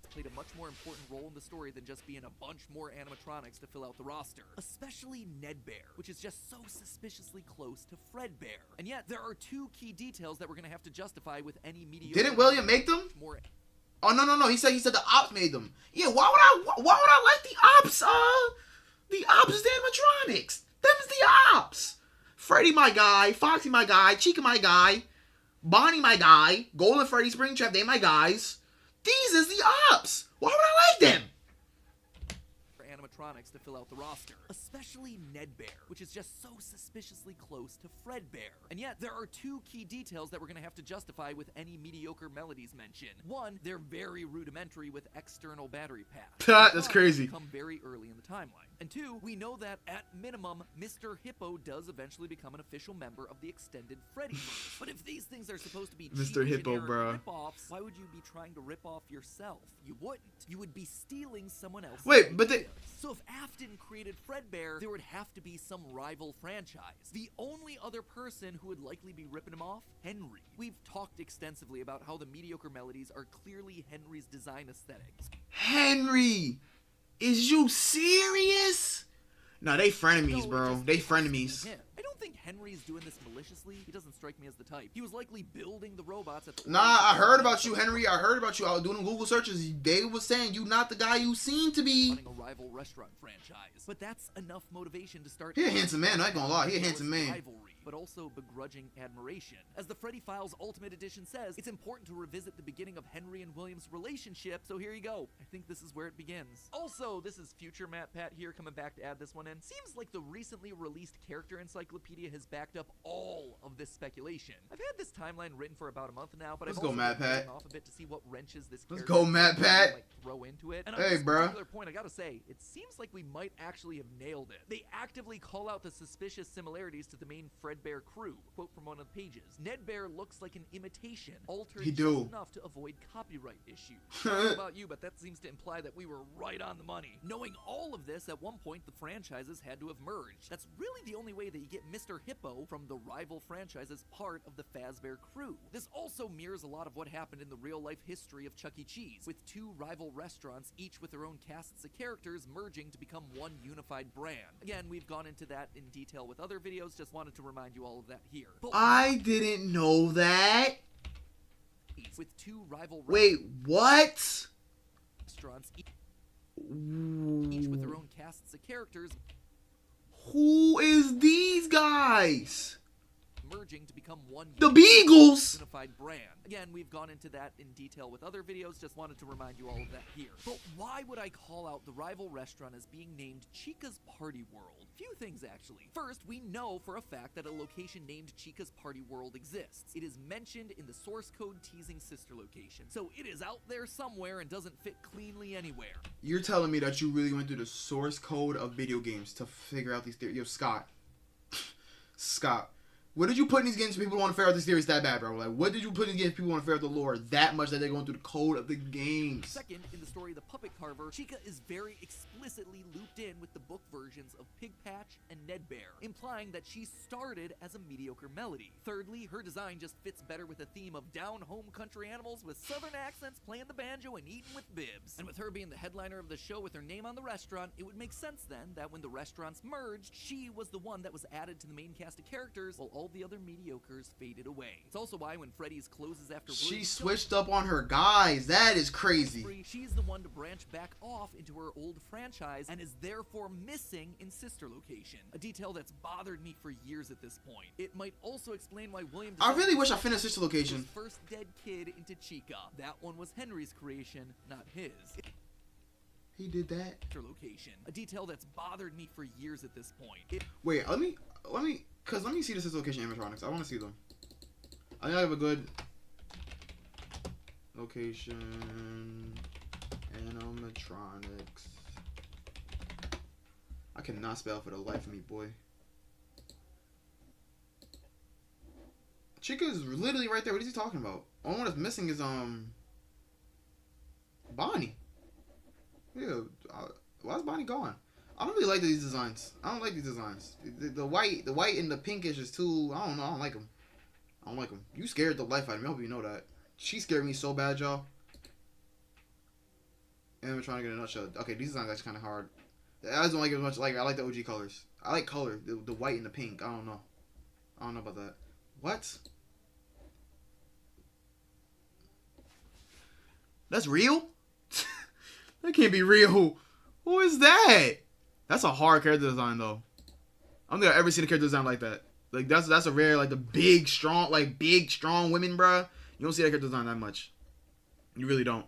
Played a much more important role in the story than just being a bunch more animatronics to fill out the roster. Especially Ned Bear, which is just so suspiciously close to Fred Bear. And yet, there are two key details that we're going to have to justify with any mediocre... Didn't William make them? More... Oh, no. He said the ops made them. Yeah, why would I like the ops? The ops is the animatronics. Them's the ops. Freddy, my guy. Foxy, my guy. Chica, my guy. Bonnie, my guy. Golden Freddy, Springtrap, they my guys. These is the ops. Why would I like them? Animatronics to fill out the roster. Especially Ned Bear, which is just so suspiciously close to Fred Bear. And yet, there are two key details that we're going to have to justify with any mediocre melodies mention. One, they're very rudimentary with external battery packs. That's crazy. Come very early in the timeline. And two, we know that at minimum, Mr. Hippo does eventually become an official member of the extended Freddyverse. But if these things are supposed to be Mr. Hippo, bro, rip-offs, why would you be trying to rip off yourself? You wouldn't. You would be stealing someone else's Wait, but they... So if Afton created Fredbear, there would have to be some rival franchise. The only other person who would likely be ripping him off, Henry. We've talked extensively about how the mediocre melodies are clearly Henry's design aesthetics. Henry! Is you serious? Nah, they frenemies, bro. They frenemies. I don't think Henry's doing this maliciously. He doesn't strike me as the type. He was likely building the robots at the... Nah, I heard about you, Henry. I heard about you. I was doing Google searches. They was saying you not the guy you seem to be. Running a rival restaurant franchise. But that's enough motivation to start... He a handsome man. I ain't gonna lie. He a handsome man. Rivalry, but also begrudging admiration. As the Freddy Files Ultimate Edition says, it's important to revisit the beginning of Henry and William's relationship, so here you go. I think this is where it begins. Also, this is future Matt Pat here coming back to add this one in. Seems like the recently released character encyclopedia has backed up all of this speculation. I've had this timeline written for about a month now, but Let's I've go, also Matt been Pat. off a bit to see what wrenches this Let's character go, Matt Pat. might throw into it. And Hey, on this bro. particular point, I gotta say, it seems like we might actually have nailed it. They actively call out the suspicious similarities to the main Fredbear crew. Quote from one of the pages: Ned Bear looks like an imitation, altered He just do. enough to avoid copyright issues. I don't know about you, but that seems to imply that we were right on the money. Knowing all of this, at one point the franchises had to have merged. That's really the only way that you get Mr. Hippo from the rival franchise as part of the Fazbear crew. This also mirrors a lot of what happened in the real-life history of Chuck E. Cheese, with two rival restaurants, each with their own casts of characters, merging to become one unified brand. Again, we've gone into that in detail with other videos, just wanted to remind you all of that here. But I didn't know that. with two rival Wait, what? restaurants, each with their own casts of characters, Who is these guys? merging to become one The Beagles! unified brand. Again, we've gone into that in detail with other videos, just wanted to remind you all of that here. But why would I call out the rival restaurant as being named Chica's Party World? Few things, actually. First, we know for a fact that a location named Chica's Party World exists. It is mentioned in the source code teasing sister location, so it is out there somewhere and doesn't fit cleanly anywhere. You're telling me that you really went through the source code of video games to figure out these theories. Yo, Scott. Scott. What did you put in these games for people who want to figure out the series that bad, bro? Like, what did you put in these games for people who want to figure out the lore that much that they're going through the code of the games? Second, in the story The Puppet Carver, Chica is very explicitly looped in with the book versions of Pig Patch and Ned Bear, implying that she started as a mediocre melody. Thirdly, her design just fits better with the theme of down-home country animals with southern accents playing the banjo and eating with bibs. And with her being the headliner of the show with her name on the restaurant, it would make sense then that when the restaurants merged, she was the one that was added to the main cast of characters while all the other mediocres faded away. It's also why when Freddy's closes after she switched up on her guys. That is crazy. She's the one to branch back off into her old franchise and is therefore missing in Sister Location, a detail that's bothered me for years at this point. It might also explain why William I really wish I finished Sister Location. His first dead kid into Chica. That one was Henry's creation, not his. He did that. Sister Location, a detail that's bothered me for years at this point. Wait, let me see the Sister Location animatronics. I want to see them. I think I have a good location animatronics. I cannot spell for the life of me, boy. Chica is literally right there. What is he talking about? Only one that's missing is Bonnie. Yeah, why's Bonnie gone? I don't really like these designs. I don't like these designs. The white and the pinkish is too. I don't know. I don't like them. I don't like them. You scared the life out of me. I hope you know that. She scared me so bad, y'all. And we're trying to get a nutshell. Okay, these designs are actually kind of hard. I just don't like it as much. Like I like the OG colors. I like color. The white and the pink. I don't know. I don't know about that. What? That's real? That can't be real. Who is that? That's a hard character design though. I don't think I've ever seen a character design like that. Like that's a rare, like the big strong women, bruh. You don't see that character design that much. You really don't.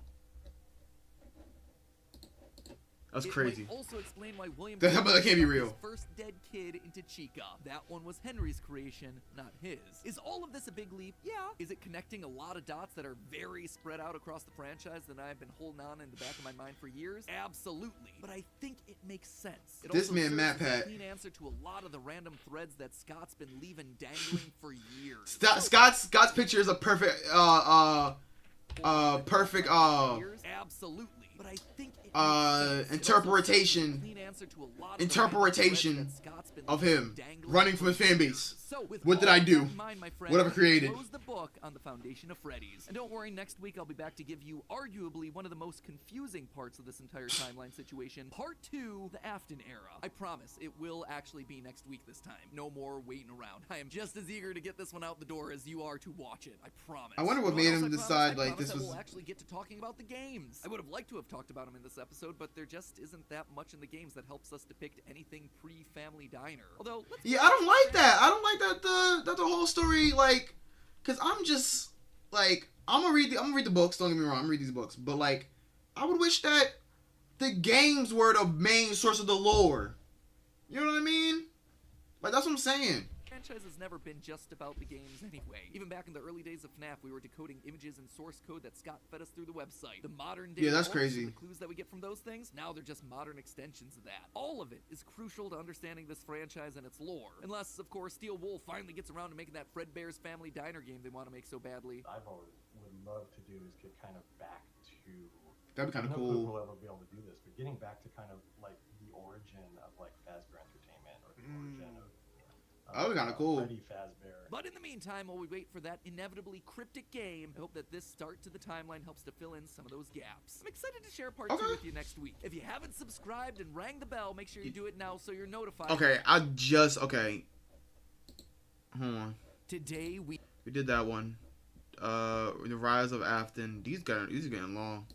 That's crazy. Might also explain why William that can't be real. His first dead kid into Chica. That one was Henry's creation, not his. Is all of this a big leap? Yeah. Is it connecting a lot of dots that are very spread out across the franchise that I've been holding on in the back of my mind for years? Absolutely. But I think it makes sense. It this man, Matt Pat. A clean answer to a lot of the random threads that Scott's been leaving dangling for years. Scott's picture is a perfect Absolutely. But I think interpretation of him running from his fan base. So what did I do? What have I created? Close the book on the foundation of Freddy's. And don't worry, next week I'll be back to give you arguably one of the most confusing parts of this entire timeline situation. Part 2, the Afton era. I promise, it will actually be next week this time. No more waiting around. I am just as eager to get this one out the door as you are to watch it. I promise. I wonder what made him decide like this was... We'll actually get to talking about the games. I would have liked to have talked about them in this episode, but there just isn't that much in the games that helps us depict anything pre-Family Diner. Although, yeah, I don't like that. I don't like that the whole story, like, cause I'm just like I'm gonna read the books. Don't get me wrong, I'm gonna read these books, but like I would wish that the games were the main source of the lore. You know what I mean? Like that's what I'm saying. Franchise has never been just about the games anyway. Even back in the early days of FNAF, we were decoding images and source code that Scott fed us through the website. The modern day that's crazy. The clues that we get from those things, now they're just modern extensions of that. All of it is crucial to understanding this franchise and its lore. Unless, of course, Steel Wool finally gets around to making that Fredbear's Family Diner game they want to make so badly. I've always would love to do is get kind of back to... That'd be kind of cool. cool. We'll ever be able to do this, but getting back to kind of like the origin of like Fazbear Entertainment or the origin of... that would be kind of cool. Freddy Fazbear. But in the meantime, while we wait for that inevitably cryptic game, I hope that this start to the timeline helps to fill in some of those gaps. I'm excited to share part 2 with you next week. If you haven't subscribed and rang the bell, make sure you do it now so you're notified. Okay, hold on. Today we did that one. The Rise of Afton. These are getting long.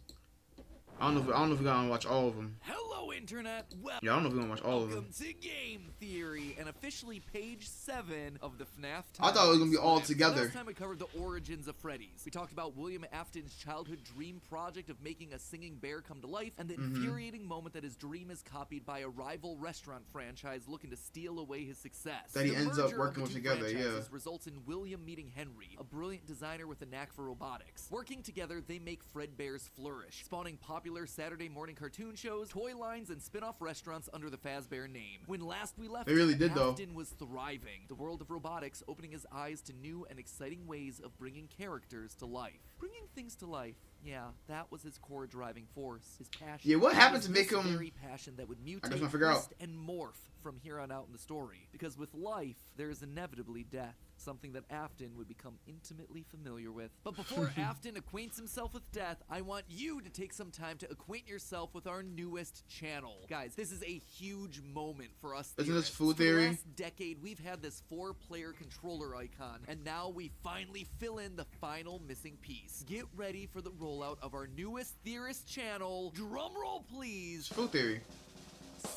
I don't know if we gotta watch all of them. Hello, Internet. Yeah, I don't know if we're gonna watch all of them. Welcome to Game Theory, and officially page 7 of the FNAF. I thought it was gonna be all together. Last time we covered the origins of Freddy's. We talked about William Afton's childhood dream project of making a singing bear come to life, and the infuriating moment that his dream is copied by a rival restaurant franchise looking to steal away his success. That he ends up working with together, yeah. Results in William meeting Henry, a brilliant designer with a knack for robotics. Working together, they make Fredbear's flourish, spawning popular popular Saturday morning cartoon shows, toy lines, and spin-off restaurants under the Fazbear name. When last we left, They really did, though. Afton was thriving. The world of robotics opening his eyes to new and exciting ways of bringing characters to life. Bringing things to life. Yeah, that was his core driving force, his passion. Yeah, what happened to make him? Very passion that would mutate, twist, and morph from here on out in the story. Because with life, there is inevitably death, something that Afton would become intimately familiar with. But before Afton acquaints himself with death, I want you to take some time to acquaint yourself with our newest channel. Guys, this is a huge moment for us. Isn't this Food Theory? For the last decade, we've had this 4-player controller icon, and now we finally fill in the final missing piece. Get ready for the rollout of our newest Theorist channel. Drumroll, please. Food Theory.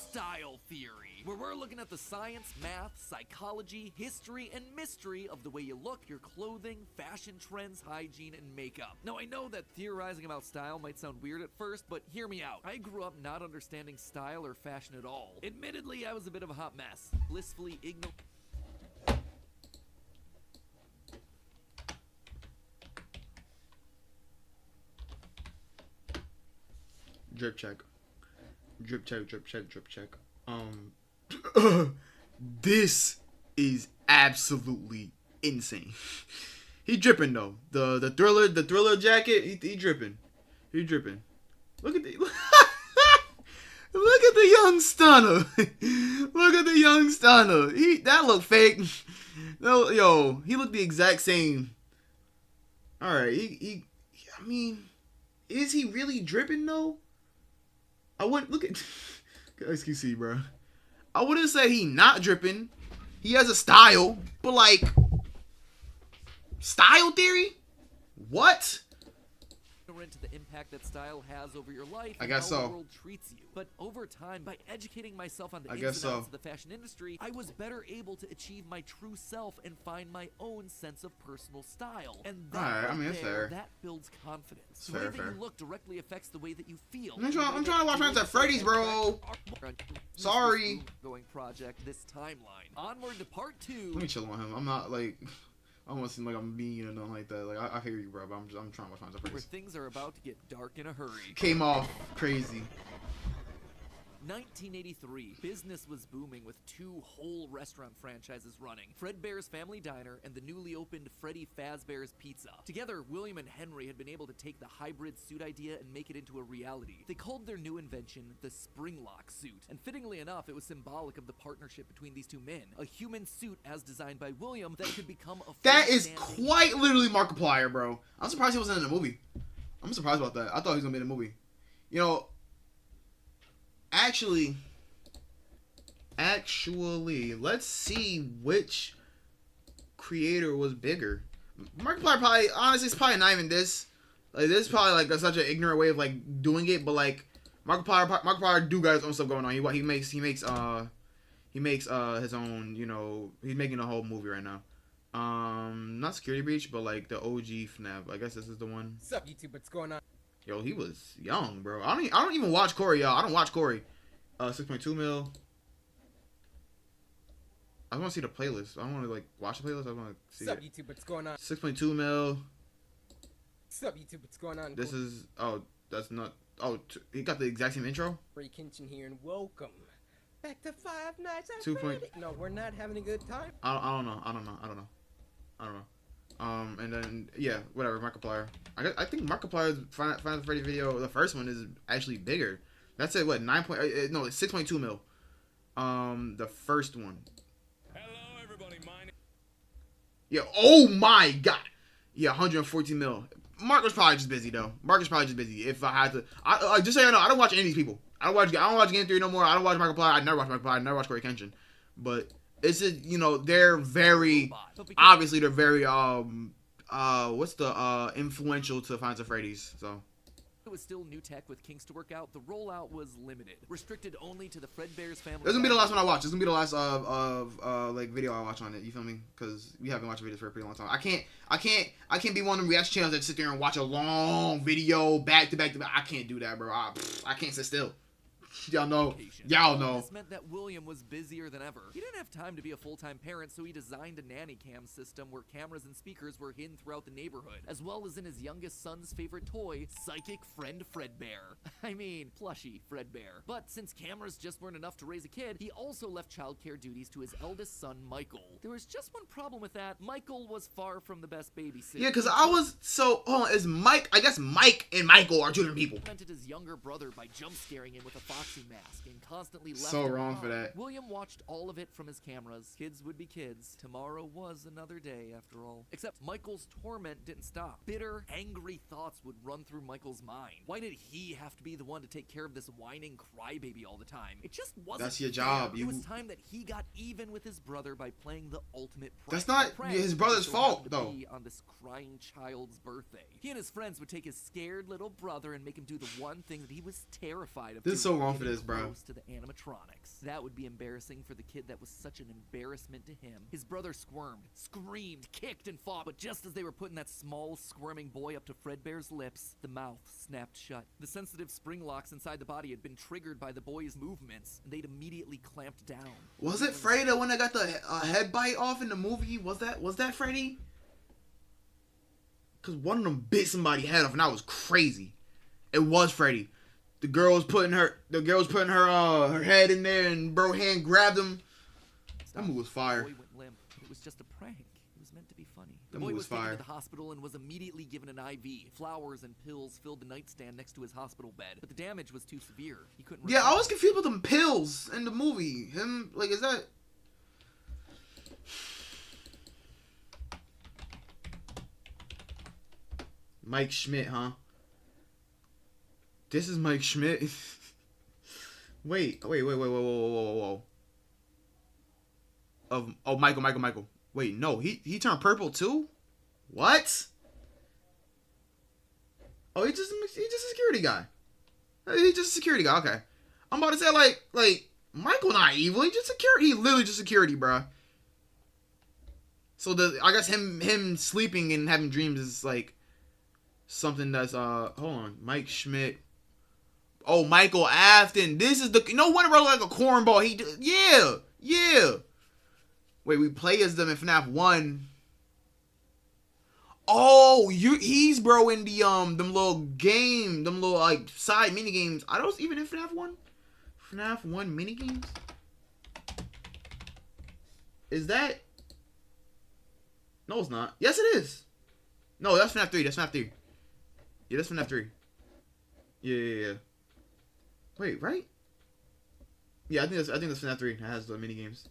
Style Theory, where we're looking at the science, math, psychology, history, and mystery of the way you look, your clothing, fashion trends, hygiene, and makeup. Now, I know that theorizing about style might sound weird at first, but hear me out. I grew up not understanding style or fashion at all. Admittedly, I was a bit of a hot mess, blissfully ignorant. Drip check. Drip check, drip check, drip check. This is absolutely insane. He dripping though. The thriller jacket, he dripping. He dripping. Look at the look at the young stunner. Look at the young stunner. That look fake. No, yo, he looked the exact same. All right, I mean, is he really dripping though? I wouldn't look at XQC, bro. I wouldn't say he not dripping. He has a style, but like Style Theory? What? Into the impact that style has over your life I and guess how so. the world treats you. But over time, by educating myself on the I ins guess and outs so. of the fashion industry, I was better able to achieve my true self and find my own sense of personal style. And that, Alright, I mean, that's fair. that builds confidence. Fair, The way that fair. you look directly affects the way that you feel. I'm trying to watch Friends at Freddy's, bro. Sorry. Going project this timeline. Onward to part 2. Let me chill on him. I'm not like, I don't want to seem like I'm mean or nothing like that. Like I hear you, bro, but I'm trying to watch Friends at Where Freddy's. things are about to get dark in a hurry. Came off crazy. 1983, business was booming with 2 whole restaurant franchises running, Fredbear's Family Diner and the newly opened Freddy Fazbear's Pizza. Together, William and Henry had been able to take the hybrid suit idea and make it into a reality. They called their new invention the Springlock suit, and fittingly enough, it was symbolic of the partnership between these two men, a human suit as designed by William that could become a That is freestanding- quite literally Markiplier, bro. I'm surprised he wasn't in the movie. I'm surprised about that. I thought he was gonna be in the movie. You know, actually, let's see which creator was bigger. Markiplier probably, honestly, it's probably not even this. Like, this is probably like such an ignorant way of like doing it, but like Markiplier do got his own stuff going on. He makes his own. You know, he's making a whole movie right now. Not Security Breach, but like the OG FNAF. I guess this is the one. What's up, YouTube? What's going on? Yo, he was young, bro. I don't even watch Corey, y'all. I don't watch Corey. 6.2 mil. I want to see the playlist. I don't want to like watch the playlist. I want to see What's up, it. YouTube? What's going on? 6.2 mil. What's up, YouTube? What's going on? This is that's not. He got the exact same intro. Ray Kinchin here, and welcome back to Five Nights at 2 Freddy. No, we're not having a good time. I don't know. And then yeah, whatever. Markiplier. I think Markiplier's Final Freddy video, the first one, is actually bigger. That's it. What 6.2 mil. The first one. Hello, everybody. Yeah. Oh my god. Yeah, 114 mil. Mark was probably just busy though. Mark is probably just busy. If I had to, just so you know, I don't watch any of these people. I don't watch Game Theory no more. I don't watch Markiplier. I never watch Markiplier. I never watch Corey Kenshin. But it's just, you know, they're very obviously they're very influential to Five Nights at Freddy's. So. It was still new tech with kinks to work out. The rollout was limited, restricted only to the Fredbear's Family. This is gonna be the last one I watch. This is gonna be the last like video I watch on it. You feel me? Because we haven't watched videos for a pretty long time. I can't be one of them reaction channels that sit there and watch a long video back to back to back. I can't do that, bro. I can't sit still. Y'all know. Patient. Y'all know. This meant that William was busier than ever. He didn't have time to be a full-time parent, so he designed a nanny cam system where cameras and speakers were hidden throughout the neighborhood, as well as in his youngest son's favorite toy, Psychic Friend Fredbear. I mean, plushy Fredbear. But since cameras just weren't enough to raise a kid, he also left childcare duties to his eldest son, Michael. There was just one problem with that. Michael was far from the best babysitter. Yeah, because I was so. Hold on, is Mike? I guess Mike and Michael are two different people. Prevented his younger brother by jump scaring him with a foxy mask and constantly left So him wrong alone. for that. William watched all of it from his cameras. Kids would be kids. Tomorrow was another day, after all. Except Michael's torment didn't stop. Bitter, angry thoughts would run through Michael's mind. Why did he have to be the one to take care of this whining crybaby all the time? It just wasn't. That's your fair. job. It was time that he got even with his brother by playing the ultimate prank. That's not A prank his brother's so fault, happened to though. be on this crying child's birthday. He and his friends would take his scared little brother and make him do the one thing that he was terrified of. This is doing, so wrong for getting this, bro. close to the animatronics. That would be embarrassing for the kid that was such an embarrassment to him. His brother squirmed, screamed, kicked, and fought, but just as they were putting that small, squirming boy up to Fredbear's lips, the mouth snapped shut. The sensitive spring locks inside the body had been triggered by the boy's movements, and they'd immediately clamped down. Was it Freddy the one that got the head bite off in the movie? Was that Freddy? Cause one of them bit somebody's head off, and that was crazy. It was Freddy. The girl was putting her her head in there, and bro hand grabbed him. That move was fire. The boy went limp. It was just a prank. It was meant to be funny. The That boy move was was taken fire. to the hospital and was immediately given an IV. Flowers and pills filled the nightstand next to his hospital bed, but the damage was too severe. He couldn't. Yeah, I recover. was confused with them pills in the movie. Him, like, is that? Mike Schmidt, huh? This is Mike Schmidt. wait, whoa. Oh, Michael. Wait, no, he turned purple too? What? Oh, he's just a security guy. He's just a security guy. Okay, I'm about to say like Michael not evil. He just security. He literally just security, bruh. So I guess him sleeping and having dreams is like something that's hold on, Mike Schmidt. Oh, Michael Afton. This is the no wonder bro like a cornball. Yeah. Wait, we play as them in FNAF 1. Oh, he's bro in the them little like side mini games. Are those even in FNAF 1? FNAF 1 mini games? Is that? No, it's not. Yes, it is. No, that's FNAF 3. That's FNAF 3. Yeah, that's FNAF 3. Yeah. Wait, right? Yeah, I think that's FNAF 3. It has the mini games.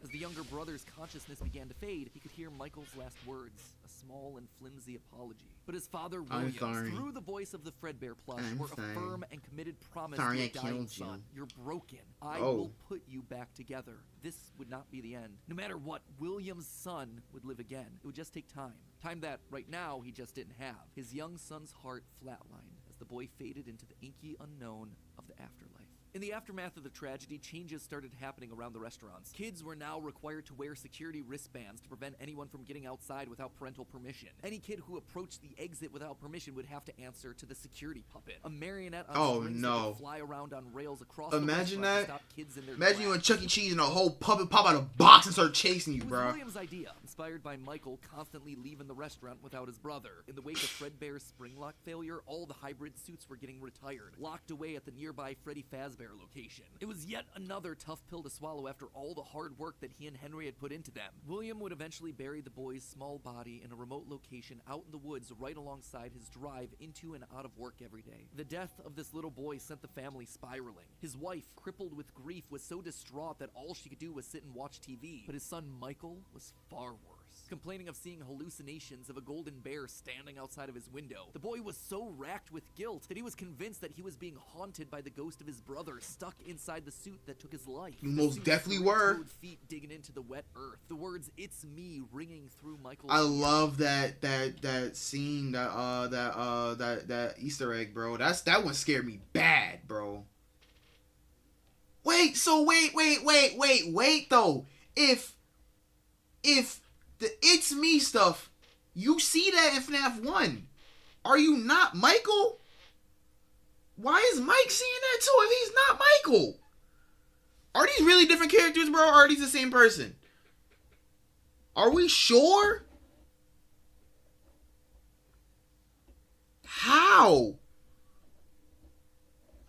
As the younger brother's consciousness began to fade, he could hear Michael's last words, a small and flimsy apology. But his father, William, through the voice of the Fredbear plush, were a firm and committed promise to a dying son. You're broken. I will put you back together. This would not be the end. No matter what, William's son would live again. It would just take time. Time that, right now, he just didn't have. His young son's heart flatlined as the boy faded into the inky unknown of the afterlife. In the aftermath of the tragedy, changes started happening around the restaurants. Kids were now required to wear security wristbands to prevent anyone from getting outside without parental permission. Any kid who approached the exit without permission would have to answer to the security puppet, a marionette on strings that would fly around on rails across the restaurant to stop kids in their Imagine you in tracks. Chuck E. Cheese and a whole puppet pop out of a box and start chasing you, It was bro. William's idea, inspired by Michael constantly leaving the restaurant without his brother. In the wake of Fredbear's spring lock failure, all the hybrid suits were getting retired, locked away at the nearby Freddy Fazbear location. It was yet another tough pill to swallow after all the hard work that he and Henry had put into them. William would eventually bury the boy's small body in a remote location out in the woods right alongside his drive into and out of work every day. The death of this little boy sent the family spiraling. His wife, crippled with grief, was so distraught that all she could do was sit and watch TV. But his son Michael was far worse. Complaining of seeing hallucinations of a golden bear standing outside of his window. The boy was so racked with guilt that he was convinced that he was being haunted by the ghost of his brother stuck inside the suit that took his life. You most definitely were. Feet digging into the wet earth. The words "It's me" ringing through Michael's I ears. love that scene, that Easter egg, bro. That one scared me bad, bro. Wait though. If the "It's me" stuff, you see that in FNAF 1. Are you not Michael? Why is Mike seeing that too if he's not Michael? Are these really different characters, bro? Or are these the same person? Are we sure? How?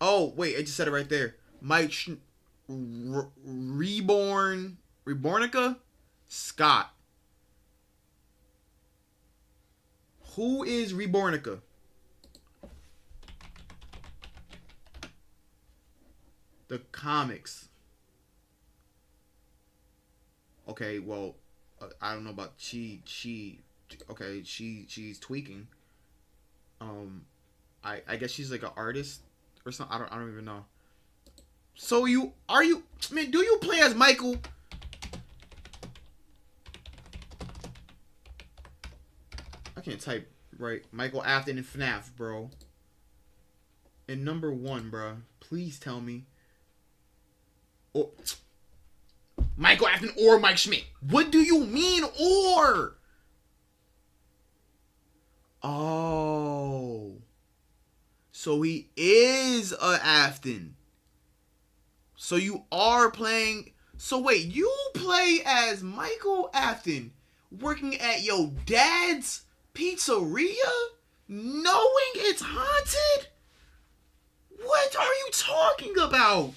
Oh, wait, I just said it right there. Mike Rebornica Scott. Who is Rebornica? The comics. Okay, well, I don't know about she's tweaking. I guess she's like an artist or something. I don't even know. So do you play as Michael? I can't type right. Michael Afton in FNAF, bro. And number 1, bro. Please tell me. Oh, Michael Afton or Mike Schmidt. What do you mean or? Oh. So he is a Afton. So you are playing. So wait, you play as Michael Afton working at your dad's pizzeria knowing it's haunted? What are you talking about?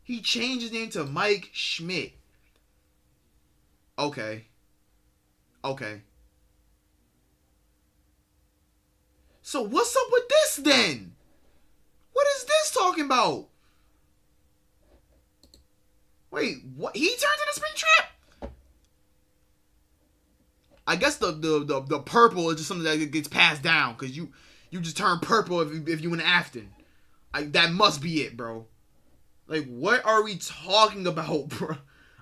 He changed his name to Mike Schmidt. Okay. So what's up with this then? What is this talking about? Wait, what? He turned into Springtrap? I guess the purple is just something that gets passed down because you just turn purple if you in Afton. That must be it, bro. Like, what are we talking about, bro?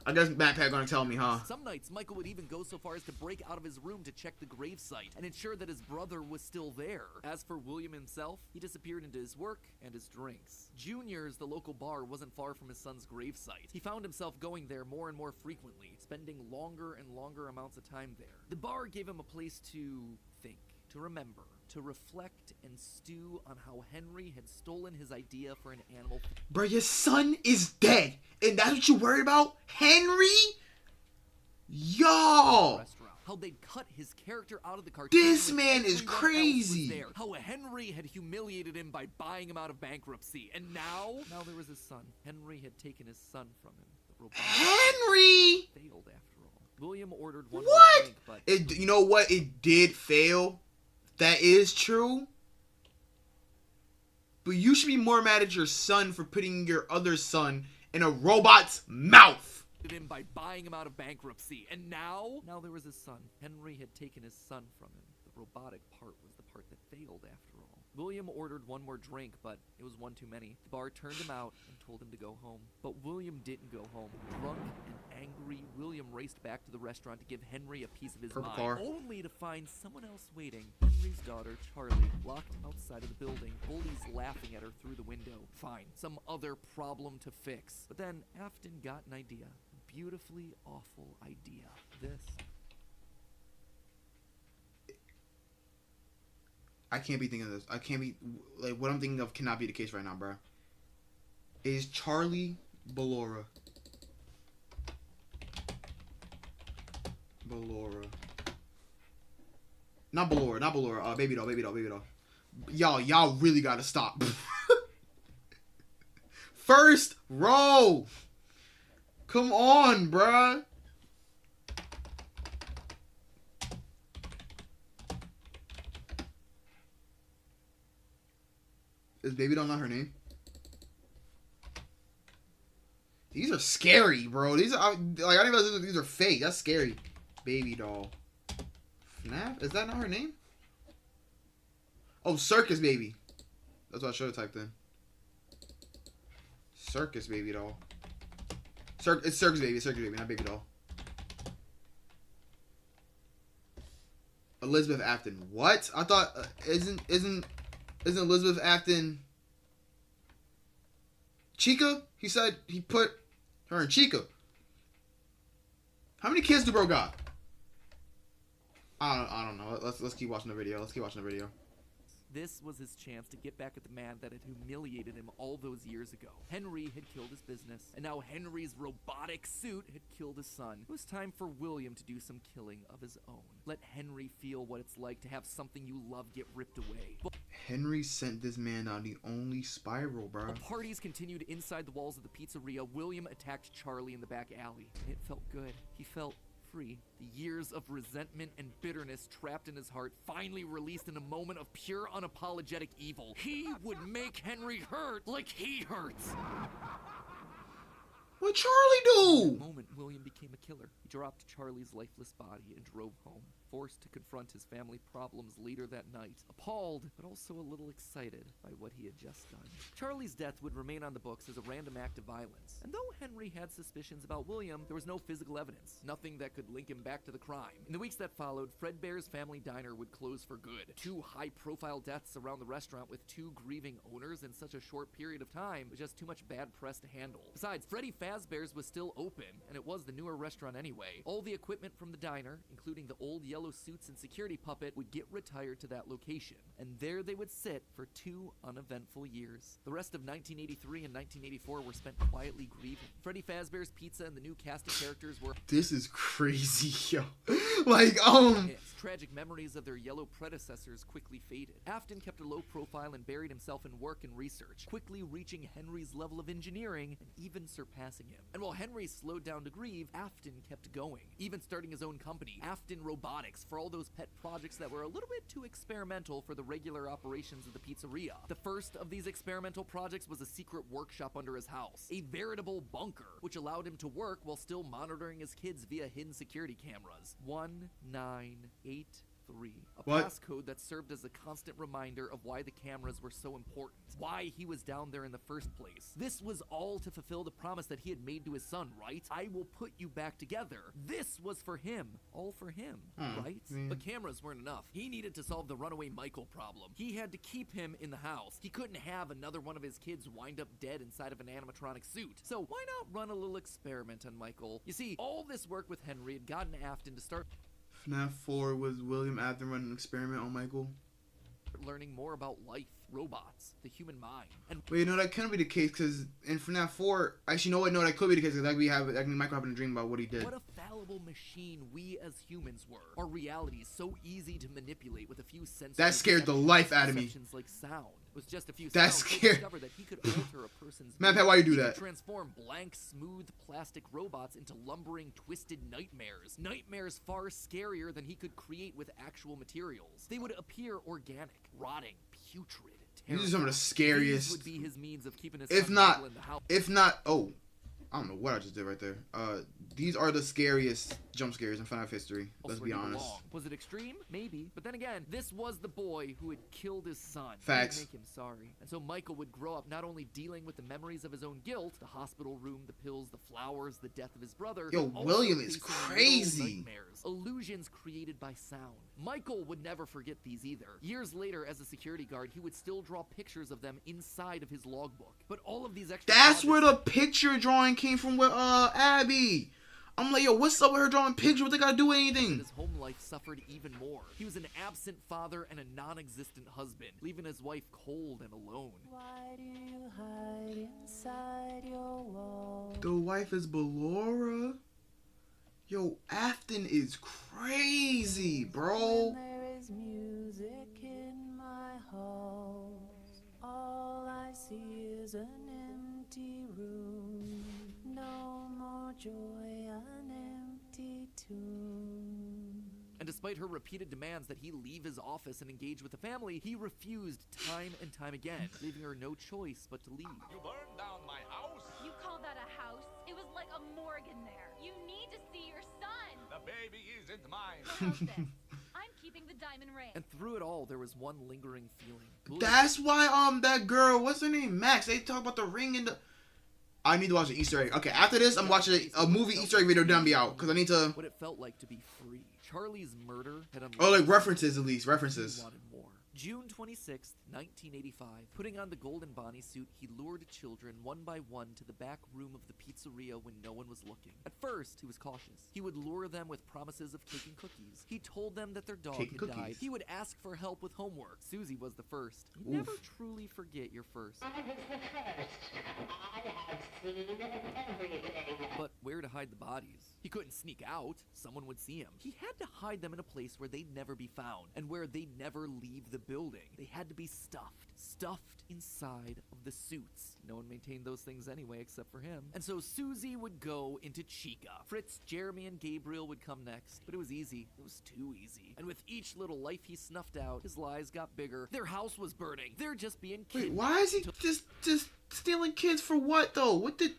I guess Matt Pat gonna tell me, huh? Some nights, Michael would even go so far as to break out of his room to check the gravesite and ensure that his brother was still there. As for William himself, he disappeared into his work and his drinks. Junior's, the local bar, wasn't far from his son's gravesite. He found himself going there more and more frequently, spending longer and longer amounts of time there. The bar gave him a place to think, to remember, to reflect and stew on how Henry had stolen his idea for an animal. Bro, your son is dead, and that's what you worried about? Henry? Yo! How they'd cut his character out of the cartoon. This man is crazy. How Henry had humiliated him by buying him out of bankruptcy. And now there was his son. Henry had taken his son from him. Henry! Failed after all. William ordered one more drink, but you know what? It did fail. That is true. But you should be more mad at your son for putting your other son in a robot's mouth. Him by buying him out of bankruptcy. And now there was his son. Henry had taken his son from him. The robotic part was the part that failed after all. William ordered one more drink, but it was one too many. The bar turned him out and told him to go home. But William didn't go home. Drunk and angry, William raced back to the restaurant to give Henry a piece of his mind, only to find someone else waiting. Henry's daughter, Charlie, locked outside of the building, bullies laughing at her through the window. Fine, some other problem to fix. But then Afton got an idea. A beautifully awful idea. This. I can't be thinking of this. I can't be, like, what I'm thinking of cannot be the case right now, bro. Is Charlie Ballora. Not Ballora. Baby doll. Y'all really gotta stop. First row. Come on, bruh. Is Baby Doll not her name? These are scary, bro. These are, like, I didn't realize these are fake. That's scary. Baby Doll. FNAF? Is that not her name? Oh, Circus Baby. That's what I should have typed in. Circus Baby Doll. It's Circus Baby. It's Circus Baby, not Baby Doll. Elizabeth Afton. What? I thought isn't Elizabeth Afton Chica? He said he put her in Chica. How many kids do bro got? I don't know. Let's keep watching the video. This was his chance to get back at the man that had humiliated him all those years ago. Henry had killed his business, and now Henry's robotic suit had killed his son. It was time for William to do some killing of his own. Let Henry feel what it's like to have something you love get ripped away. Henry sent this man down the only spiral, bro. While parties continued inside the walls of the pizzeria, William attacked Charlie in the back alley. It felt good. He felt free. The years of resentment and bitterness trapped in his heart finally released in a moment of pure unapologetic evil. He would make Henry hurt like he hurts. What Charlie In do? that moment, William became a killer. He dropped Charlie's lifeless body and drove home, forced to confront his family problems later that night, appalled, but also a little excited by what he had just done. Charlie's death would remain on the books as a random act of violence, and though Henry had suspicions about William, there was no physical evidence, nothing that could link him back to the crime. In the weeks that followed, Fredbear's family diner would close for good. 2 high-profile deaths around the restaurant with 2 grieving owners in such a short period of time was just too much bad press to handle. Besides, Freddy Fazbear's was still open, and it was the newer restaurant anyway. All the equipment from the diner, including the old yellow suits and security puppet, would get retired to that location, and there they would sit for 2 uneventful years. The rest of 1983 and 1984 were spent quietly grieving. Freddy Fazbear's Pizza and the new cast of characters were This is crazy, yo. Like, tragic memories of their yellow predecessors quickly faded. Afton kept a low profile and buried himself in work and research, quickly reaching Henry's level of engineering and even surpassing him. And while Henry slowed down to grieve, Afton kept going, even starting his own company, Afton Robotics, for all those pet projects that were a little bit too experimental for the regular operations of the pizzeria. The first of these experimental projects was a secret workshop under his house, a veritable bunker, which allowed him to work while still monitoring his kids via hidden security cameras. 1983. A passcode that served as a constant reminder of why the cameras were so important, why he was down there in the first place. This was all to fulfill the promise that he had made to his son, right? I will put you back together. This was for him. All for him, right? But cameras weren't enough. He needed to solve the runaway Michael problem. He had to keep him in the house. He couldn't have another one of his kids wind up dead inside of an animatronic suit. So why not run a little experiment on Michael? You see, all this work with Henry had gotten Afton to start FNAF 4 was William Afton running an experiment on Michael. learning more about life, robots, the human mind. And wait, no, that couldn't be the case because in FNAF 4, actually, no, no, that could be the case because Michael having a dream about what he did. What a fallible machine we as humans were. Our reality is so easy to manipulate with a few sensory That scared the life out of me. Like sound. It was just a few That sounds scared. discovered that he could alter a person's Man, mood. why you do He that? could transform blank, smooth plastic robots into lumbering, twisted nightmares. Nightmares far scarier than he could create with actual materials. They would appear organic, rotting, putrid. These are some of the These scariest. would be his means of keeping his If son not, Michael in the house. if not, oh, I don't know what I just did right there. These are the scariest jump scares in FNAF history. Let's be where he honest. belonged. Was it extreme? Maybe. But then again, this was the boy who had killed his son. Facts. It would make him sorry. And so Michael would grow up not only dealing with the memories of his own guilt, the hospital room, the pills, the flowers, the death of his brother. Yo, but also William is facing literal crazy. nightmares, illusions created by sound. Michael would never forget these either. Years later, as a security guard, he would still draw pictures of them inside of his logbook. But all of these extra That's where projects- the picture drawing came from with Abby. I'm like, yo, what's up with her drawing pictures? What they gotta do with anything? His home life suffered even more. He was an absent father and a non-existent husband, leaving his wife cold and alone. Why do you hide inside your wall? The wife is Ballora. Yo, Afton is crazy, bro. When there is music in my halls, all I see is an empty room. No more joy, an empty tomb. And despite her repeated demands that he leave his office and engage with the family, he refused time and time again, leaving her no choice but to leave. You burned down my house. You call that a house? It was like a morgue in there. You need to see your son. The baby isn't mine. So how's this? I'm keeping the diamond ring. And through it all, there was one lingering feeling. That's why that girl, what's her name, Max? They talk about the ring and the. I need to watch an Easter egg. Okay, after this, I'm watching a movie Easter egg video down be out because I need to. What it felt like to be free. Charlie's murder had unleashed. Oh, like references at least, references. He wanted more. June 26th, 1985. Putting on the golden Bonnie suit, he lured children one by one to the back room of the pizzeria when no one was looking. At first, he was cautious. He would lure them with promises of cake and cookies. He told them that their dog had died. He would ask for help with homework. Susie was the first. You never truly forget your first. I was the first. I have seen everything. But where to hide the bodies? He couldn't sneak out. Someone would see him. He had to hide them in a place where they'd never be found and where they'd never leave the building. They had to be stuffed inside of the suits. No one maintained those things anyway except for him. And so Susie would go into Chica. Fritz, Jeremy, and Gabriel would come next. But it was easy. It was too easy. And with each little life he snuffed out, his lies got bigger. Their house was burning. They're just being kidnapped. Wait, why is he just stealing kids for what though? What did...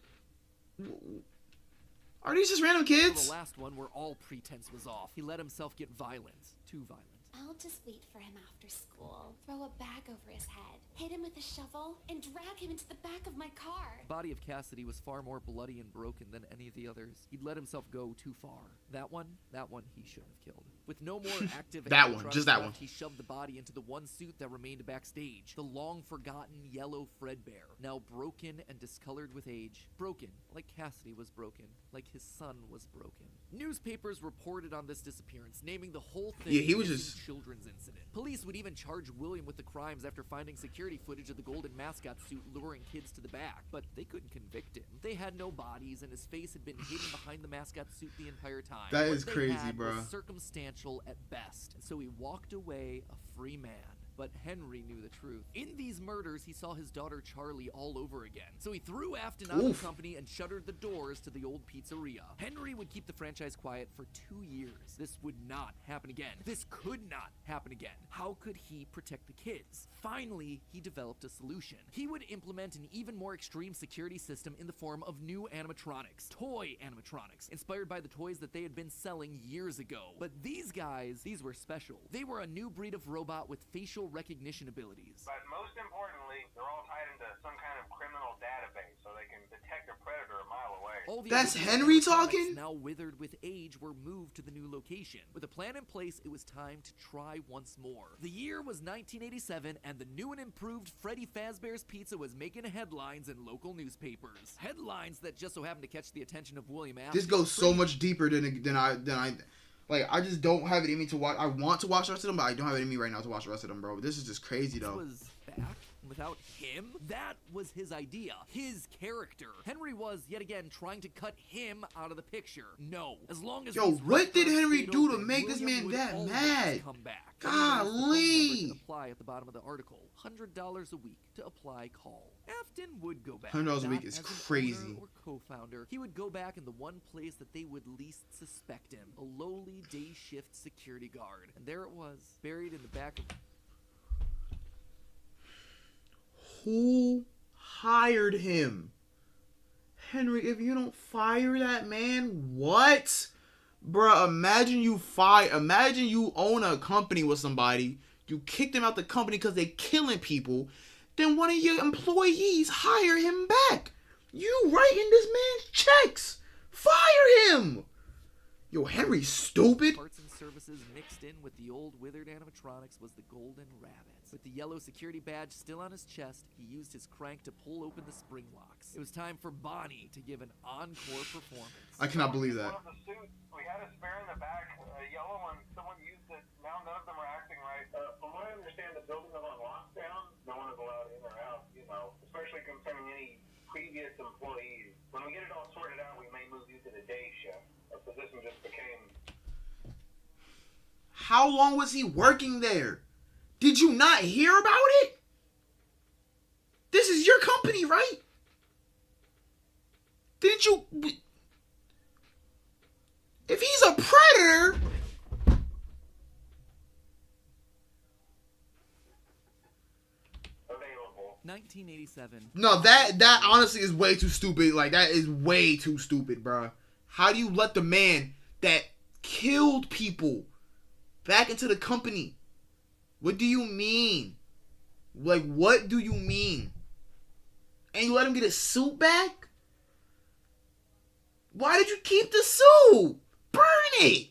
Are these just random kids? The last one where all pretense was off. He let himself get violent. Too violent. I'll just wait for him after school. Throw a bag over his head, hit him with a shovel, and drag him into the back of my car. The body of Cassidy was far more bloody and broken than any of the others. He'd let himself go too far. That one he shouldn't have killed. With no more active that one, just that one. He shoved the body into the one suit that remained backstage. The long-forgotten yellow Fredbear, now broken and discolored with age. Broken, like Cassidy was broken, like his son was broken. Newspapers reported on this disappearance, naming the whole thing he was just children's incident. Police would even charge William with the crimes after finding security footage of the golden mascot suit luring kids to the back, but they couldn't convict him. They had no bodies, and his face had been hidden behind the mascot suit the entire time. That is crazy, bro. Was circumstantial at best, and so he walked away a free man. But Henry knew the truth. In these murders, he saw his daughter Charlie all over again. So he threw Afton out of the company and shuttered the doors to the old pizzeria. Henry would keep the franchise quiet for 2 years. This would not happen again. This could not happen again. How could he protect the kids? Finally, he developed a solution. He would implement an even more extreme security system in the form of new animatronics. Toy animatronics, inspired by the toys that they had been selling years ago. But these guys, these were special. They were a new breed of robot with facial recognition abilities. But most importantly, they're all tied into some kind of criminal database so they can detect a predator a mile away. That's Henry talking? Now withered with age were moved to the new location. With a plan in place, it was time to try once more. The year was 1987, and the new and improved Freddy Fazbear's Pizza was making headlines in local newspapers. Headlines that just so happened to catch the attention of William Afton. This goes so much deeper than I like. I just don't have it in me to watch. I want to watch the rest of them, but I don't have it in me right now to watch the rest of them, bro. This is just crazy, though. This was back without him? That was his idea. His character. Henry was, yet again, trying to cut him out of the picture. No. As long as... Yo, what did Henry do to make this man that mad? Come back. Golly. Apply at the bottom of the article. $100 a week to apply call. Afton would go back. $100 a week is crazy. Or co-founder. He would go back in the one place that they would least suspect him. A lowly day shift security guard. And there it was, buried in the back of... Who hired him? Henry, if you don't fire that man, what? Bruh, imagine you own a company with somebody, you kick them out the company because they killing people, then one of your employees hire him back. You writing this man's checks. Fire him. Yo, Henry's stupid. Parts and services mixed in with the old withered animatronics was the golden rabbit. With the yellow security badge still on his chest, he used his crank to pull open the spring locks. It was time for Bonnie to give an encore performance. I cannot believe that. One of the suits, we had a spare in the back, a yellow one. Someone used it. Now none of them are acting right. From what I understand, the building is on lockdown. No one is allowed in or out, especially concerning any previous employees. When we get it all sorted out, we may move you to the day shift. Our position just became... How long was he working there? Did you not hear about it? This is your company, right? Didn't you... If he's a predator... Available. 1987. No, that honestly is way too stupid. Like, that is way too stupid, bro. How do you let the man that killed people back into the company? What do you mean? Like, what do you mean? And you let him get his suit back? Why did you keep the suit? Burn it!